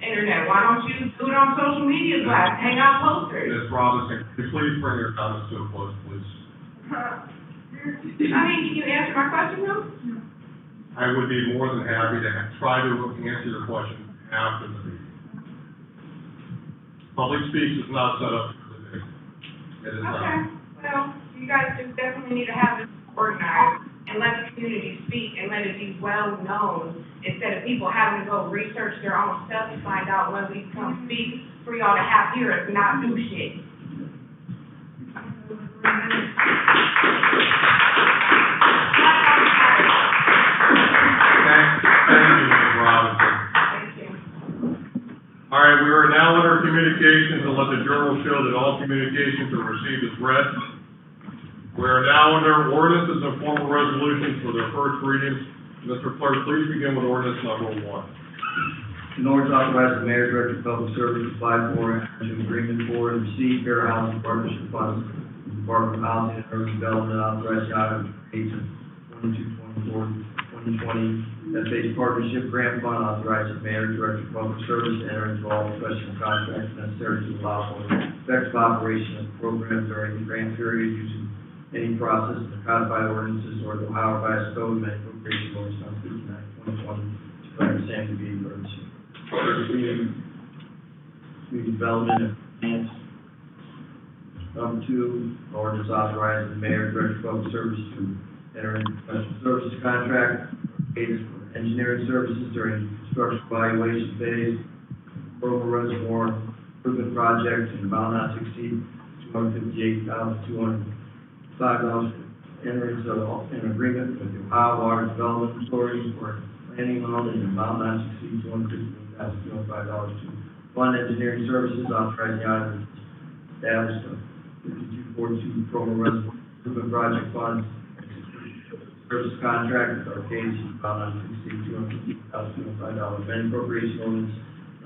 S11: internet. Why don't you do it on social media blasts, hang out posters?
S1: Ms. Robinson, could you please bring your comments to a close, please?
S11: I mean, can you answer my question though?
S1: I would be more than happy to try to answer your question after the meeting. Public speech is not set up for today. It is not.
S11: Okay, well, you guys just definitely need to have this organized and let the community speak and let it be well known instead of people having to go research their own stuff to find out when we come speak for y'all to have here us not do shit.
S1: Thank you, Ms. Robinson.
S11: Thank you.
S1: All right, we are now under communications, and let the journal show that all communications are received as read. We are now under ordinances and formal resolutions for their first readings. Mr. Clerk, please begin with ordinance number 1.
S2: In order to authorize the mayor, director of public service to apply for and enter into agreement for and receive fair housing partnership funds from the Department of Housing and Urban Development, authorized item H 2224-2020, FH Partnership Grant Fund, authorized the mayor, director of public service to enter into all professional contracts necessary to allow for effective operation of the program during the grant period using any process of the codified ordinances or the Ohio Revised Code of Appropriation Ordinance number 59-2020 to declare the same to be an emergency. Community development and finance. Number 2, ordinance authorizing the mayor, director of public service to enter into professional services contract for engineering services during construction evaluation phase, Rural Reservoir Improvement Project in amount not to exceed $258,205, enter into an agreement with the Ohio Water Development Authority for planning loan in amount not to exceed $258,205 to fund engineering services, authorizing the item to establish the 5242 Promo Reservoir Improvement Project Fund, Service contract with Arcades, amount not to exceed $250,205. Amending appropriation ordinance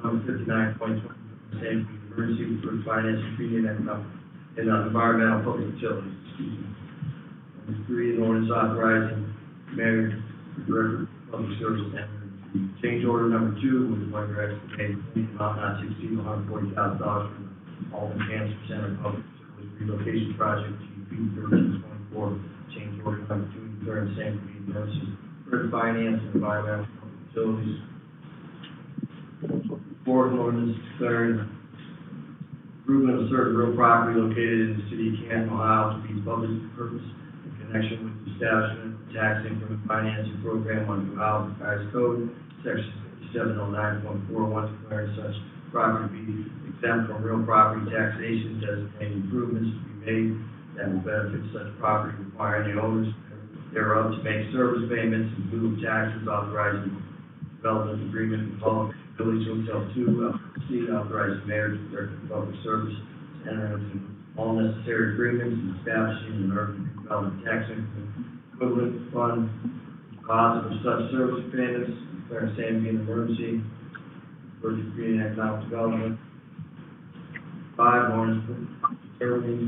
S2: number 59.20, same emergency for finance and treating and environmental public utilities. Number 3, an ordinance authorizing mayor, director of public service, and change order number 2 with the one direction to pay amount not to exceed $140,000 for the Alton Cancer Center Public Service Relocation Project, GP 1324, change order number 2, declaring same to be emergency for finance and environmental utilities. Fourth, ordinance declaring improvement of certain real property located in the city of Canton, Ohio, to be public purpose in connection with the establishment of tax increment financing program under Ohio Revised Code, section 5709.41, declaring such property to be exempt from real property taxation, designating improvements to be made that will benefit such property, requiring the owners thereof to make service payments in lieu of taxes, authorizing development agreement with all Village Hotel 2, LLC, authorizing mayor, director of public service to enter into all necessary agreements and establishing an urban development tax equivalent fund, deposit of such service payments, declaring same to be an emergency, for community and economic development. 5, ordinance determining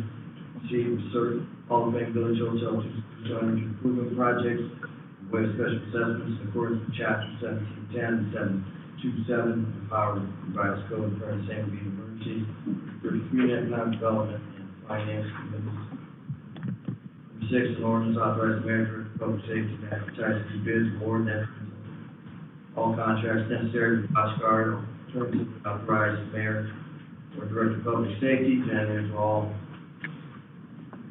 S2: receive certain Hall of Fame Village Hotel 2 improvement projects, with special assessments in accordance with chapter 1710 and 727 of the Power Revised Code, declaring same to be an emergency for community and economic development and finance committees. Number 6, an ordinance authorizing the manager of public safety to advertise the bids, award, and all contracts necessary for watch guard or alternatively authorize the mayor or director of public safety to enter into all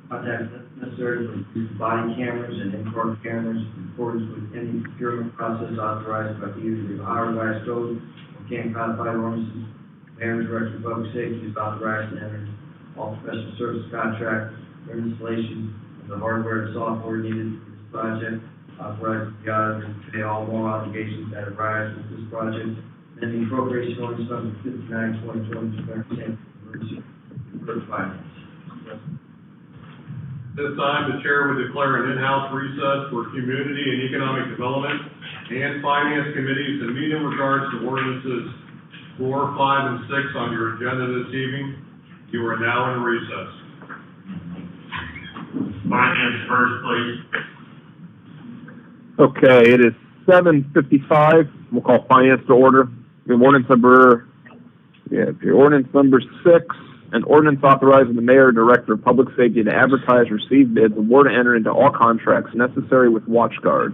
S2: contacts necessary for the use of body cameras and in-car cameras in accordance with any procurement process authorized by either the Ohio Revised Code or Canton Codified Ordinances. Mayor and director of public safety is authorized to enter all professional service contracts for installation of the hardware and software needed for this project. Authorized the auditor to pay all more obligations that arise with this project. And the appropriation ordinance number 59/2020 declaring emergency for finance.
S1: This time, the chair would declare an in-house recess for community and economic development and finance committees and meet in regards to ordinances 4, 5, and 6 on your agenda this evening. You are now in recess.
S6: Finance first, please.
S4: Okay, it is 7:55. We'll call finance to order. Ordinance number 6, an ordinance authorizing the mayor or director of public safety to advertise, receive bids, award, and enter into all contracts necessary with WatchGuard.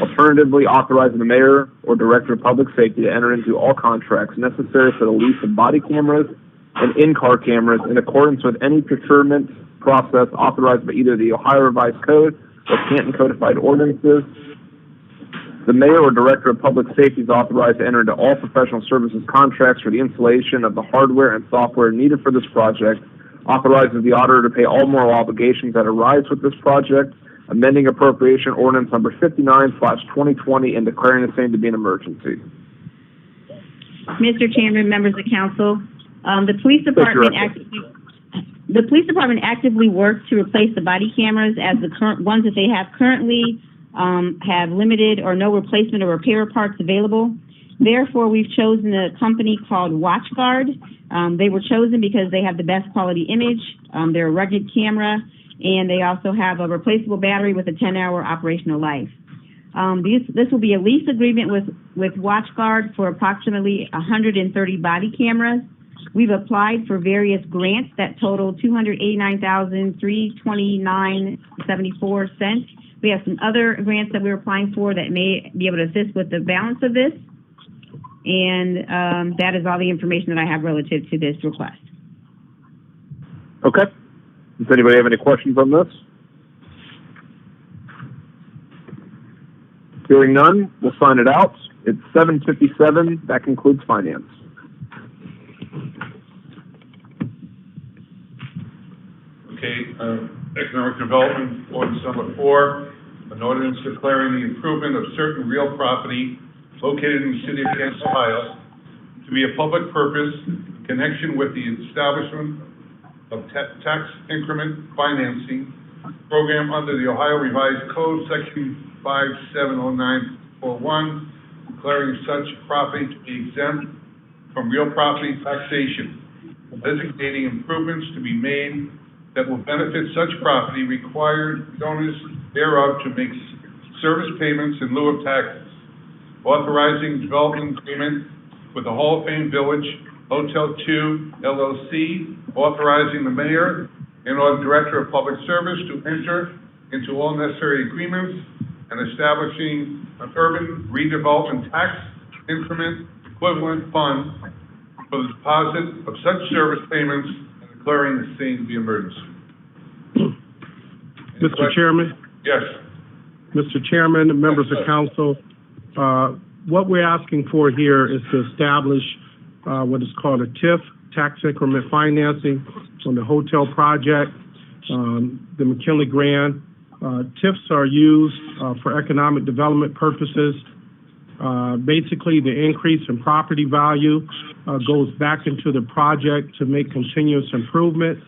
S4: Alternatively, authorizing the mayor or director of public safety to enter into all contracts necessary for the lease of body cameras and in-car cameras in accordance with any procurement process authorized by either the Ohio Revised Code or Canton Codified Ordinances. The mayor or director of public safety is authorized to enter into all professional services contracts for the installation of the hardware and software needed for this project, authorizes the auditor to pay all moral obligations that arise with this project, amending appropriation ordinance number 59/2020 and declaring the same to be an emergency.
S15: Mr. Chairman, members of council, the police department actively works to replace the body cameras as the current ones that they have currently have limited or no replacement or repair parts available. Therefore, we've chosen a company called WatchGuard. They were chosen because they have the best quality image, they're a rugged camera, and they also have a replaceable battery with a 10-hour operational life. This will be a lease agreement with WatchGuard for approximately 130 body cameras. We've applied for various grants that total $289,329.74. We have some other grants that we're applying for that may be able to assist with the balance of this. And that is all the information that I have relative to this request.
S4: Okay. Does anybody have any questions on this? Hearing none, we'll sign it out. It's 7:57. That concludes finance.
S9: Okay, economic development, ordinance number 4, an ordinance declaring the improvement of certain real property located in the city of Canton, Ohio, to be a public purpose in connection with the establishment of tax increment financing program under the Ohio Revised Code, section 570941, declaring such property to be exempt from real property taxation, designating improvements to be made that will benefit such property, required owners thereof to make service payments in lieu of taxes, authorizing development agreement with the Hall of Fame Village Hotel 2 LLC, authorizing the mayor and/or the director of public service to enter into all necessary agreements, and establishing an urban redevelopment tax increment equivalent fund for the deposit of such service payments and declaring the same to be emergency.
S3: Mr. Chairman,
S9: Yes.
S3: Mr. Chairman, members of council, what we're asking for here is to establish what is called a TIF, tax increment financing, on the hotel project, the McKinley Grant. TIFs are used for economic development purposes. Basically, the increase in property value goes back into the project to make continuous improvements.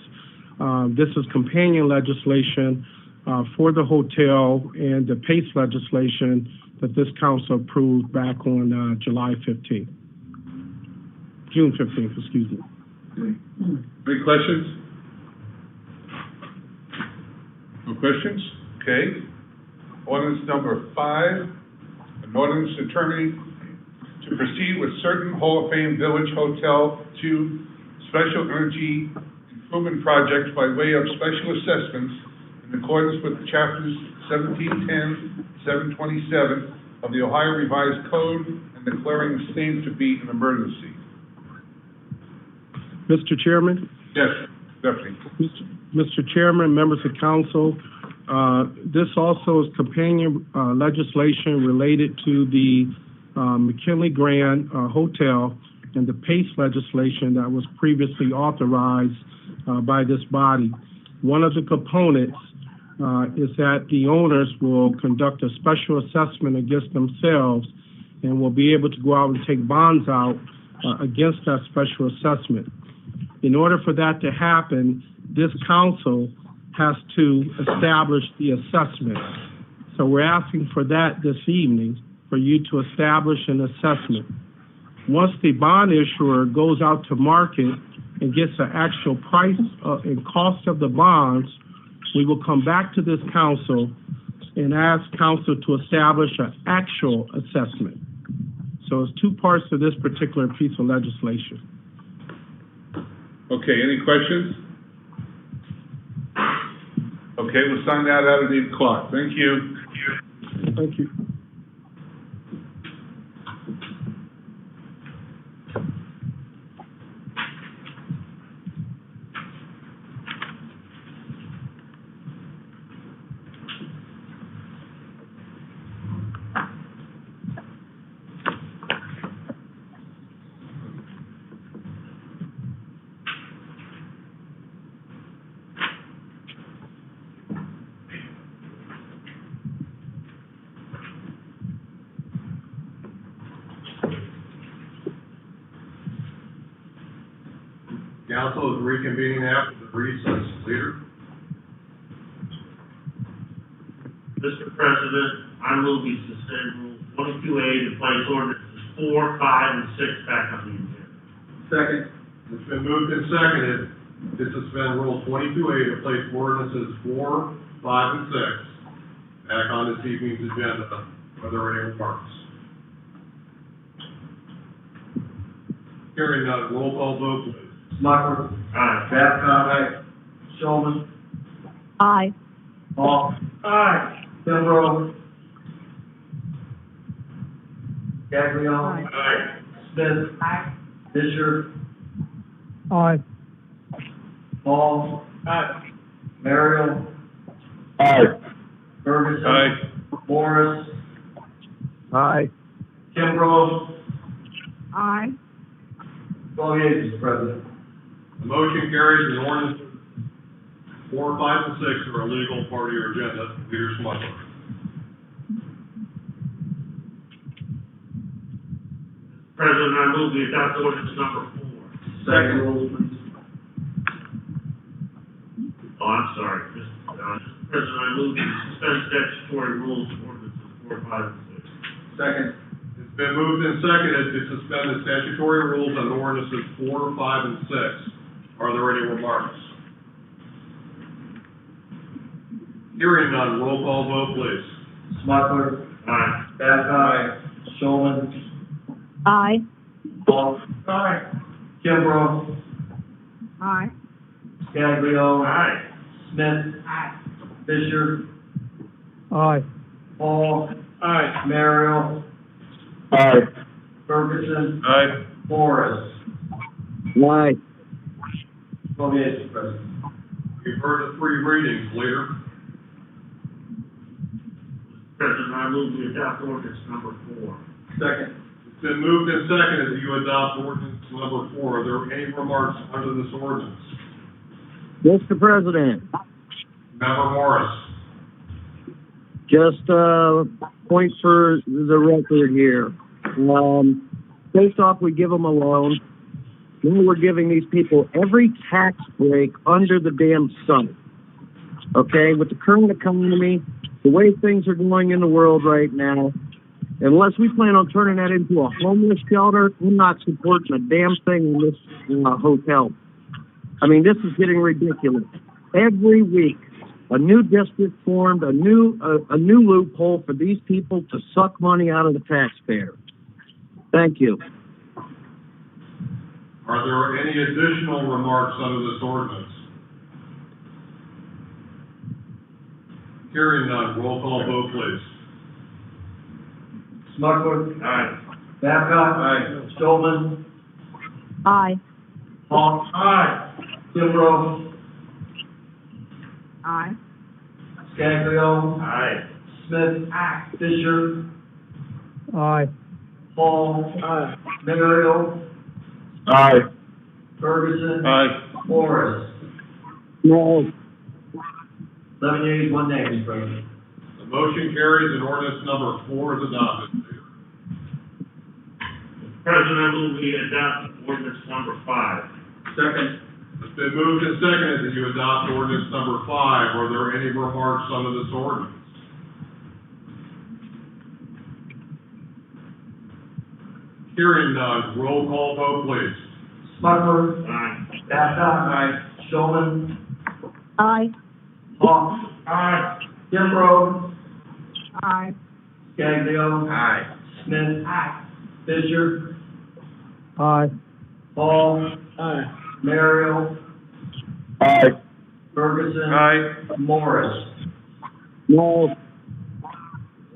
S3: This is companion legislation for the hotel and the PACE legislation that this council approved back on June 15th, excuse me.
S9: Any questions? No questions? Okay. Ordinance number 5, an ordinance determining to proceed with certain Hall of Fame Village Hotel 2 special energy improvement projects by way of special assessments in accordance with chapters 1710, 727 of the Ohio Revised Code, and declaring the same to be an emergency.
S3: Mr. Chairman?
S9: Yes, definitely.
S3: Mr. Chairman, members of council, this also is companion legislation related to the McKinley Grand Hotel and the PACE legislation that was previously authorized by this body. One of the components is that the owners will conduct a special assessment against themselves and will be able to go out and take bonds out against that special assessment. In order for that to happen, this council has to establish the assessment. So we're asking for that this evening, for you to establish an assessment. Once the bond issuer goes out to market and gets the actual price and cost of the bonds, we will come back to this council and ask council to establish an actual assessment. So it's two parts to this particular piece of legislation.
S9: Okay, any questions? Okay, we'll sign that out at 8 o'clock. Thank you.
S3: Thank you.
S1: Council is reconvening after the recess. Leader?
S6: Mr. President, I move we suspend Rule 22A to place ordinances 4, 5, and 6 back on the agenda.
S14: Second.
S1: It's been moved and seconded to suspend Rule 22A to place ordinances 4, 5, and 6 back on this evening's agenda. Are there any remarks? Hearing none, roll call vote, please.
S2: Smucker.
S6: Aye.
S2: Babcock. Showman.
S15: Aye.
S2: Hall.
S6: Aye.
S2: Kimbrough. Gaglione.
S6: Aye.
S2: Smith.
S11: Aye.
S2: Fisher.
S3: Aye.
S2: Hall.
S6: Aye.
S2: Merrill.
S4: Aye.
S2: Ferguson.
S9: Aye.
S2: Morris.
S3: Aye.
S2: Kimbrough.
S11: Aye.
S2: 12 yeas, Mr. President.
S1: The motion carries and ordinances 4, 5, and 6 are a legal part of your agenda. Leader Smucker.
S6: President, I move we adopt ordinance number 4.
S2: Second rules, please.
S6: Oh, I'm sorry. Mr. President, I move we suspend statutory rules ordinances 4, 5, and 6.
S14: Second.
S1: It's been moved and seconded to suspend the statutory rules on ordinances 4, 5, and 6. Are there any remarks? Hearing none, roll call vote, please.
S2: Smucker.
S6: Aye.
S2: Babcock. Showman.
S15: Aye.
S2: Paul.
S6: Aye.
S2: Kimbrough.
S15: Aye.
S2: Scaglio.
S6: Aye.
S2: Smith.
S5: Aye.
S2: Fisher.
S3: Aye.
S2: Paul.
S6: Aye.
S2: Merrill.
S4: Aye.
S2: Ferguson.
S9: Aye.
S2: Morris.
S4: Aye.
S2: 12 yeas, Mr. President.
S1: You've heard the three readings, leader.
S6: President, I move we adopt ordinance number 4.
S14: Second.
S1: It's been moved and seconded that you adopt ordinance number 4. Are there any remarks under this ordinance?
S16: Mr. President,
S1: Member Morris.
S16: just a point for the record here. First off, we give them a loan. Then we're giving these people every tax break under the damn sun. Okay, with the current economy, the way things are going in the world right now, unless we plan on turning that into a homeless shelter, I'm not supporting a damn thing in this hotel. I mean, this is getting ridiculous. Every week, a new district formed, a new loophole for these people to suck money out of the taxpayer. Thank you.
S1: Are there any additional remarks under this ordinance? Hearing none, roll call vote, please.
S2: Smucker.
S6: Aye.
S2: Babcock.
S14: Aye.
S2: Showman.
S15: Aye.
S2: Paul.
S6: Aye.
S2: Kimbrough.
S15: Aye.
S2: Scaglio.
S6: Aye.
S2: Smith.
S5: Aye.
S2: Fisher.
S3: Aye.
S2: Paul.
S3: Aye.
S2: Merrill.
S4: Aye.
S2: Ferguson.
S9: Aye.
S2: Morris.
S16: No.
S2: 11 yeas, 1 nay, Mr. President.
S1: The motion carries and ordinance number 4 is adopted.
S6: President, I move we adopt ordinance number 5.
S14: Second.
S1: It's been moved and seconded that you adopt ordinance number 5. Are there any remarks under this ordinance? Hearing none, roll call vote, please.
S2: Smucker.
S6: Aye.
S2: Babcock.
S14: Aye.
S2: Showman.
S15: Aye.
S2: Paul.
S6: Aye.
S2: Kimbrough.
S15: Aye.
S2: Scaglio.
S14: Aye.
S2: Smith.
S5: Aye.
S2: Fisher.
S3: Aye.
S2: Paul.
S3: Aye.
S2: Merrill.
S4: Aye.
S2: Ferguson.
S9: Aye.
S2: Morris.
S16: No.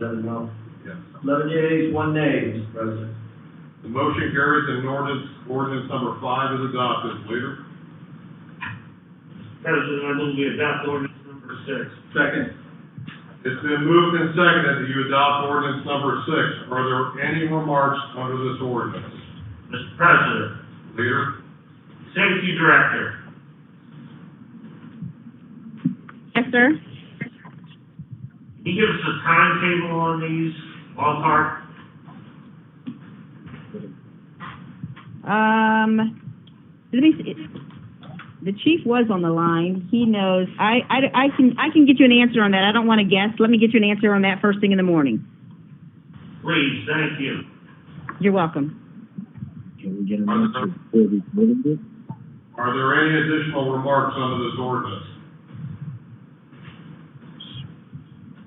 S2: 11 no.
S1: Yes.
S2: 11 yeas, 1 nay, Mr. President.
S1: The motion carries and ordinance number 5 is adopted. Leader?
S6: President, I move we adopt ordinance number 6.
S14: Second.
S1: It's been moved and seconded that you adopt ordinance number 6. Are there any remarks under this ordinance?
S6: Mr. President,
S1: Leader?
S6: Safety Director.
S15: Yes, sir.
S6: Can you give us a timetable on these, ballpark?
S15: Let me see. The chief was on the line. He knows. I can get you an answer on that. I don't want to guess. Let me get you an answer on that first thing in the morning.
S6: Please, thank you.
S15: You're welcome.
S16: Can we get an answer before we vote it?
S1: Are there any additional remarks under this ordinance?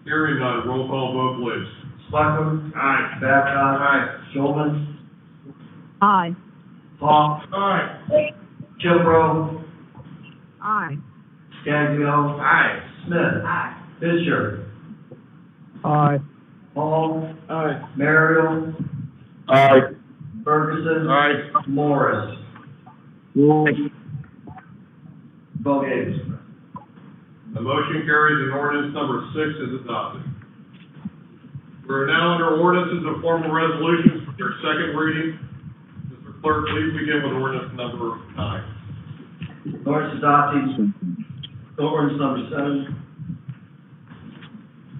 S1: Hearing none, roll call vote, please.
S2: Smucker.
S6: Aye.
S2: Babcock.
S14: Aye.
S2: Showman.
S15: Aye.
S2: Paul.
S6: Aye.
S2: Kimbrough.
S15: Aye.
S2: Scaglio.
S14: Aye.
S2: Smith.
S5: Aye.
S2: Fisher.
S3: Aye.
S2: Paul.
S3: Aye.
S2: Merrill.
S4: Aye.
S2: Ferguson.
S9: Aye.
S2: Morris.
S16: No.
S2: 12 yeas.
S1: The motion carries and ordinance number 6 is adopted. We're now under ordinances and formal resolutions for their second reading. Mr. Clerk, please begin with ordinance number 9.
S2: Ordinance adopting, ordinance number 7.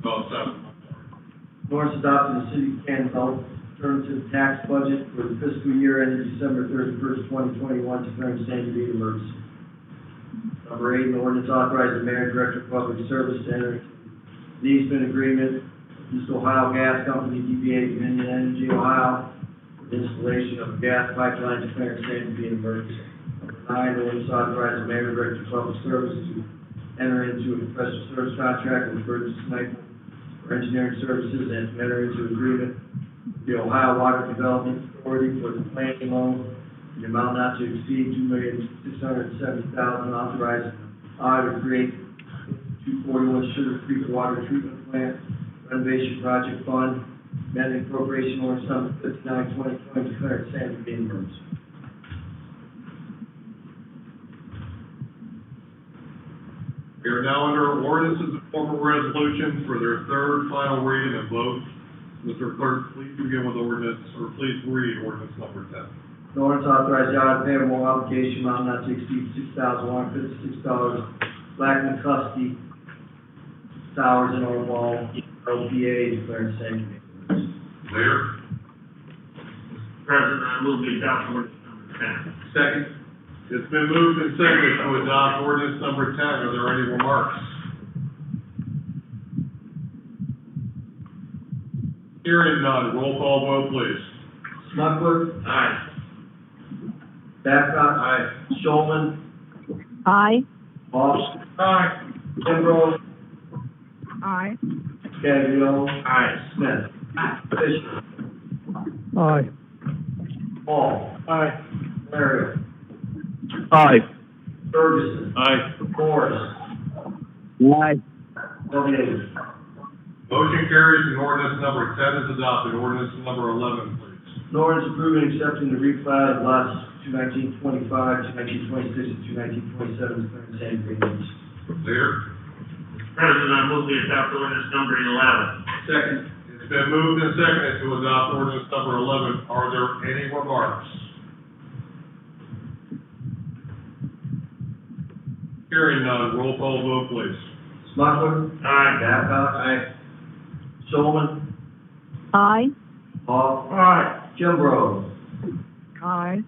S1: Oh, 7.
S2: Ordinance adopting the city of Canton alternative tax budget for the fiscal year ended December 31st, 2021, declaring same to be an emergency. Number 8, an ordinance authorizing the mayor and director of public service to enter into an easement agreement East Ohio Gas Company, DBA Dominion Energy Ohio, for the installation of a gas pipeline declaring same to be an emergency. Number 9, ordinance authorizing the mayor and director of public service to enter into a professional service contract with Burgess Sniper for engineering services and to enter into agreement with the Ohio Water Development Authority for the planning loan in the amount not to exceed $2,670,000, authorizing to create 241 Sugar Creek Water Treatment Plant renovation project fund, amending appropriation ordinance number 59/2020, declaring same to be an emergency.
S1: We are now under ordinances and formal resolutions for their third, final reading and vote. Mr. Clerk, please begin with ordinance, or please read ordinance number 10.
S2: An ordinance authorizing the audit payable obligation amount not to exceed $6,156, Blackman Custody Towers in Oval, LPA, declaring same to be an emergency.
S1: Leader?
S6: Mr. President, I move we adopt ordinance number 10.
S1: Second. It's been moved and seconded to adopt ordinance number 10. Are there any remarks? Hearing none, roll call vote, please.
S2: Smucker.
S6: Aye.
S2: Babcock.
S1: Aye.
S2: Showman.
S15: Aye.
S2: Hoff.
S1: Aye.
S2: Kimbrough.
S15: Aye.
S2: Caglione.
S6: Aye.
S2: Smith. Fisher.
S16: Aye.
S2: Hall.
S7: Aye.
S2: Merrill.
S4: Aye.
S2: Ferguson.
S1: Aye.
S2: Morris.
S16: Aye.
S2: Clevere.
S1: Motion carries and ordinance number 10 is adopted. Ordinance number 11, please.
S2: An ordinance approving and accepting the replat of lots 21925, 21926, and 21927, declaring same to be an emergency.
S1: Leader?
S6: Mr. President, I move we adopt ordinance number 11.
S1: Second. It's been moved and seconded to adopt ordinance number 11. Are there any remarks? Hearing none, roll call vote, please.
S2: Smucker.
S6: Aye.
S2: Babcock.
S1: Aye.
S2: Showman.
S15: Aye.
S2: Hall.
S6: Aye.
S2: Kimbrough.
S15: Aye.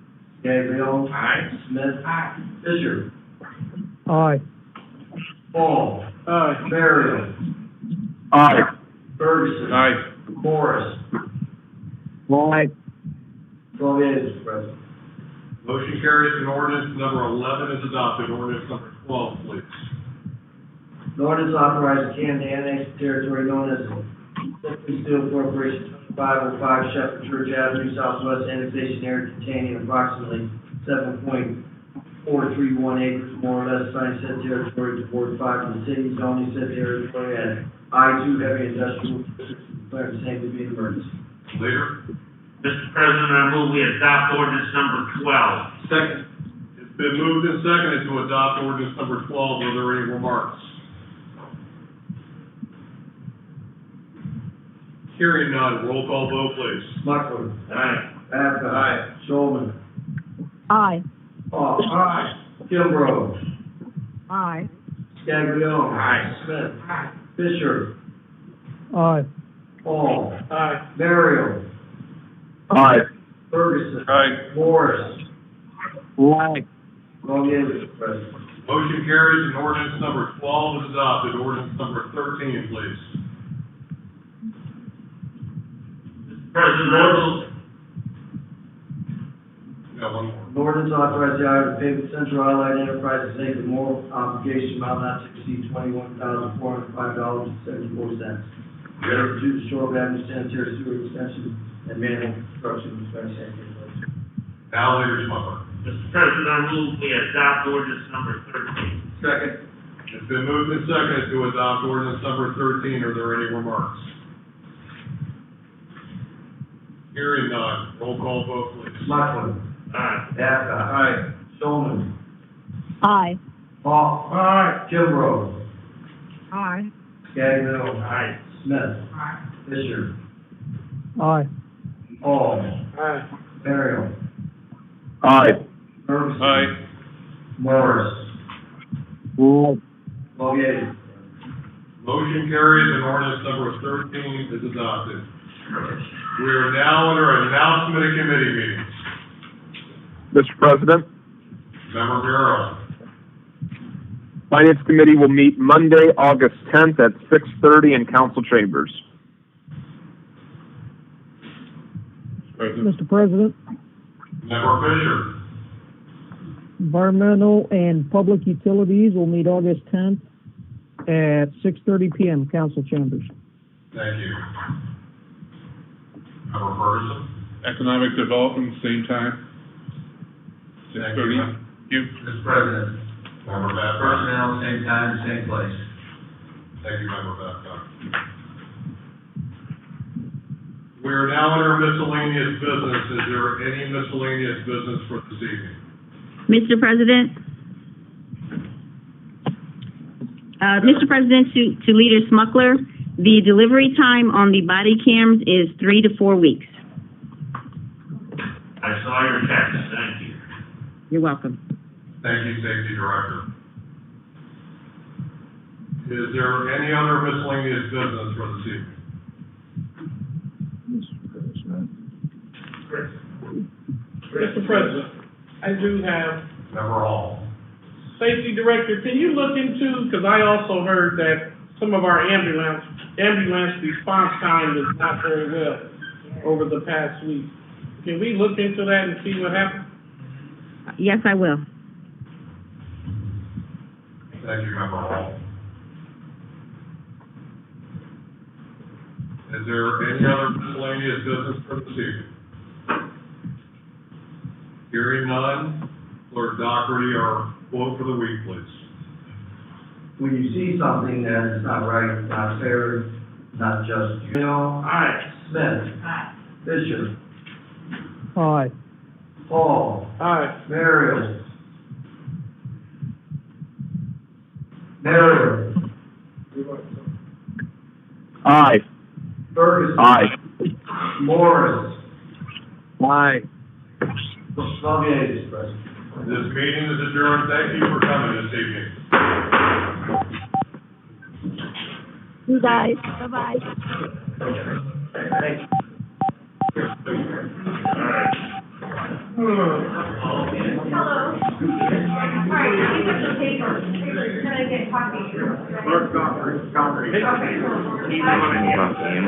S2: Caglione.
S6: Aye.
S2: Smith. Fisher.
S16: Aye.
S2: Hall.
S7: Aye.
S2: Merrill.
S4: Aye.
S2: Ferguson.
S1: Aye.
S2: Morris.
S16: Aye.
S2: 12 yeas, Mr. President.
S1: Motion carries and ordinance number 11 is adopted. Ordinance number 12, please.
S2: An ordinance authorizing Canton to annex the territory known as Canton Steel Corporation, 505 Shepherd Church Avenue, Southwest annexation area containing approximately 7.431 acres, more or less, assigned said territory to Ward 5 of the city, zoning said territory as I-2 heavy industrial district, declaring the same to be an emergency.
S1: Leader?
S6: Mr. President, I move we adopt ordinance number 12.
S1: Second. It's been moved and seconded to adopt ordinance number 12. Are there any remarks? Hearing none, roll call vote, please.
S2: Smucker.
S6: Aye.
S2: Babcock.
S1: Aye.
S2: Showman.
S15: Aye.
S2: Hall.
S1: Aye.
S2: Kimbrough.
S15: Aye.
S2: Caglione.
S6: Aye.
S2: Smith. Fisher.
S16: Aye.
S2: Hall.
S7: Aye.
S2: Merrill.
S4: Aye.
S2: Ferguson.
S1: Aye.
S2: Morris.
S16: Aye.
S2: 12 yeas, Mr. President.
S1: Motion carries and ordinance number 12 is adopted. Ordinance number 13, please.
S6: President, I move.
S1: Got one more.
S2: An ordinance authorizing the hire of Pavement Central Allied Enterprises, Inc., with moral obligation amount not to exceed $21,405.74. Related to the Shore Avenue sanitary sewer extension and manhole construction, declaring same to be an emergency.
S1: Now, Leader Smucker.
S6: Mr. President, I move we adopt ordinance number 13.
S1: Second. It's been moved and seconded to adopt ordinance number 13. Are there any remarks? Hearing none, roll call vote, please.
S2: Smucker.
S6: Aye.
S2: Babcock.
S1: Aye.
S2: Showman.
S15: Aye.
S2: Hall.
S1: Aye.
S2: Kimbrough.
S15: Aye.
S2: Caglione.
S6: Aye.
S2: Smith. Fisher.
S16: Aye.
S2: Hall.
S7: Aye.
S2: Merrill.
S4: Aye.
S2: Ferguson.
S1: Aye.
S2: Morris.
S16: Aye.
S2: 12 yeas.
S1: Motion carries and ordinance number 13 is adopted. We are now under announcement of committee meetings.
S4: Mr. President,
S1: Member Bureau.
S4: Finance Committee will meet Monday, August 10th at 6:30 in council chambers.
S9: President.
S17: Mr. President,
S1: Member Fisher.
S17: Environmental and Public Utilities will meet August 10th at 6:30 PM, council chambers.
S1: Thank you. Member Ferguson.
S9: Economic Development, same time, 6:30.
S1: Thank you.
S18: Mr. President,
S1: Member Babcock.
S18: personnel, same time, same place.
S1: Thank you, Member Babcock. We are now under miscellaneous business. Is there any miscellaneous business for this evening?
S15: Mr. President? Mr. President, to Leader Smuckler, the delivery time on the body cams is 3 to 4 weeks.
S6: I saw your text, thank you.
S15: You're welcome.
S1: Thank you, Safety Director. Is there any other miscellaneous business for this evening?
S7: Mr. President, I do have,
S1: Member Hall.
S7: Safety Director, can you look into, because I also heard that some of our ambulance response time is not very well over the past week. Can we look into that and see what happened?
S15: Yes, I will.
S1: Thank you, Member Hall. Is there any other miscellaneous business for this evening? Hearing none, Clerk Dougherty, our quote for the week, please.
S2: When you see something that is not right, not fair, not just,
S6: Aye.
S2: Smith.
S5: Aye.
S2: Fisher.
S17: Aye.
S2: Hall.
S7: Aye.
S2: Merrill. Merrill.
S4: Aye.
S2: Ferguson.
S4: Aye.
S2: Morris.
S16: Aye.
S2: Twelve yeas, President.
S1: This meeting is adjourned. Thank you for coming this evening.
S15: You guys, bye-bye.
S2: Thank you.
S5: Hello. Sorry, these are the papers. Can I get copies?
S14: Clerk Dougherty.
S5: Okay.